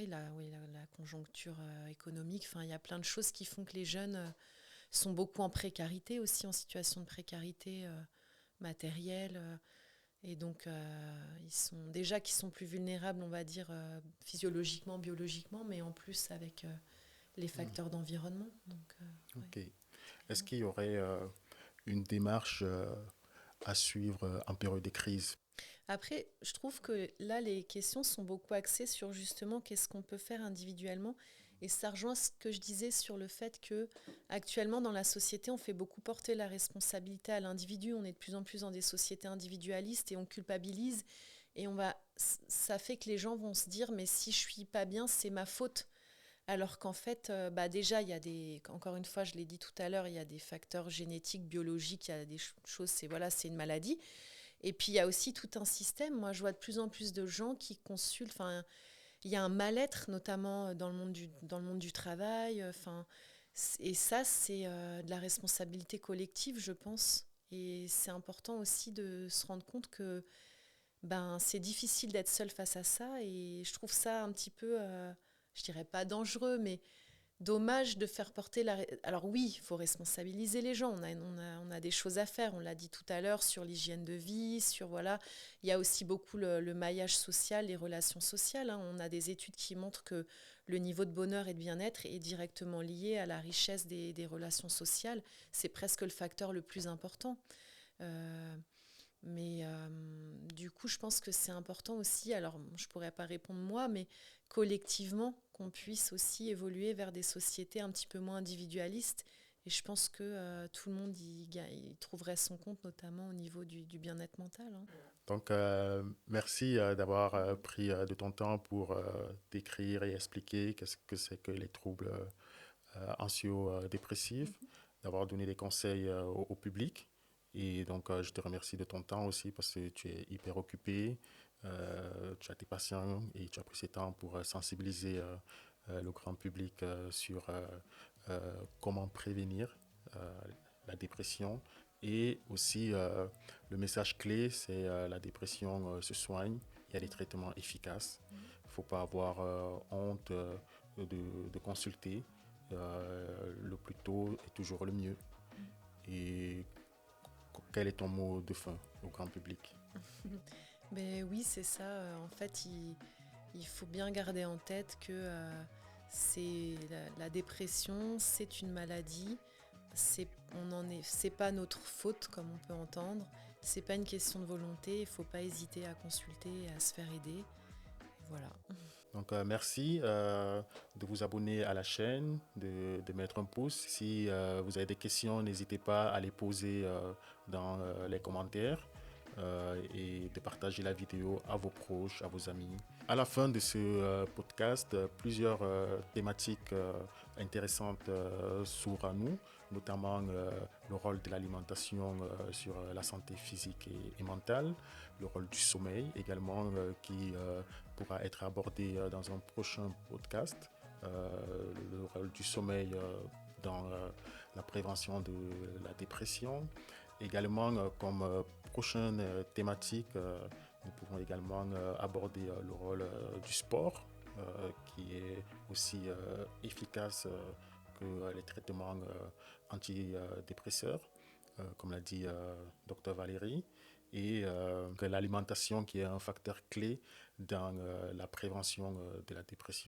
La conjoncture économique, il y a plein de choses qui font que les jeunes sont beaucoup en précarité aussi, en situation de précarité matérielle. Et donc, qui sont plus vulnérables, on va dire, physiologiquement, biologiquement, mais en plus avec les facteurs d'environnement. Donc, Ok. Est-ce qu'il y aurait une démarche à suivre en période de crise? Après, je trouve que là, les questions sont beaucoup axées sur justement qu'est-ce qu'on peut faire individuellement. Et ça rejoint ce que je disais sur le fait que actuellement dans la société, on fait beaucoup porter la responsabilité à l'individu. On est de plus en plus dans des sociétés individualistes et on culpabilise. Et ça fait que les gens vont se dire, mais si je suis pas bien, c'est ma faute. Alors qu'en fait, déjà, il y a encore une fois, je l'ai dit tout à l'heure, il y a des facteurs génétiques, biologiques, il y a des choses, c'est une maladie. Et puis, il y a aussi tout un système. Moi, je vois de plus en plus de gens qui consultent. Enfin, il y a un mal-être, notamment dans le monde du travail. Et ça, c'est de la responsabilité collective, je pense. Et c'est important aussi de se rendre compte que c'est difficile d'être seul face à ça. Et je trouve ça un petit peu, je dirais pas dangereux, mais dommage de faire porter la... Alors oui, il faut responsabiliser les gens, on a des choses à faire, on l'a dit tout à l'heure, sur l'hygiène de vie, sur voilà, il y a aussi beaucoup le maillage social, les relations sociales, hein. On a des études qui montrent que le niveau de bonheur et de bien-être est directement lié à la richesse des relations sociales, c'est presque le facteur le plus important. Euh, du coup, je pense que c'est important aussi, alors je ne pourrais pas répondre moi, mais collectivement, qu'on puisse aussi évoluer vers des sociétés un petit peu moins individualistes. Et je pense que tout le monde y trouverait son compte, notamment au niveau du bien-être mental, hein. Donc, merci d'avoir pris de ton temps pour décrire et expliquer qu'est-ce que c'est que les troubles anxio-dépressifs, d'avoir donné des conseils au public. Et donc, je te remercie de ton temps aussi parce que tu es hyper occupé, tu as tes patients et tu as pris ce temps pour sensibiliser le grand public sur comment prévenir la dépression. Et aussi, le message clé, c'est la dépression se soigne, il y a des traitements efficaces. Il ne faut pas avoir honte de consulter. Le plus tôt est toujours le mieux. Et quel est ton mot de fin au grand public? Ben oui, c'est ça. En fait, il faut bien garder en tête que la dépression, c'est une maladie. C'est pas notre faute, comme on peut entendre. C'est pas une question de volonté. Il faut pas hésiter à consulter et à se faire aider. Voilà. Donc, merci de vous abonner à la chaîne, de mettre un pouce. Si vous avez des questions, n'hésitez pas à les poser dans les commentaires et de partager la vidéo à vos proches, à vos amis. À la fin de ce podcast, plusieurs thématiques intéressantes s'ouvrent à nous, notamment le rôle de l'alimentation sur la santé physique et mentale, le rôle du sommeil également qui pourra être abordé dans un prochain podcast, le rôle du sommeil dans la prévention de la dépression. Également, comme prochaine thématique, nous pouvons également aborder le rôle du sport, qui est aussi efficace que les traitements antidépresseurs, comme l'a dit Dr Valérie, et que l'alimentation qui est un facteur clé dans la prévention de la dépression.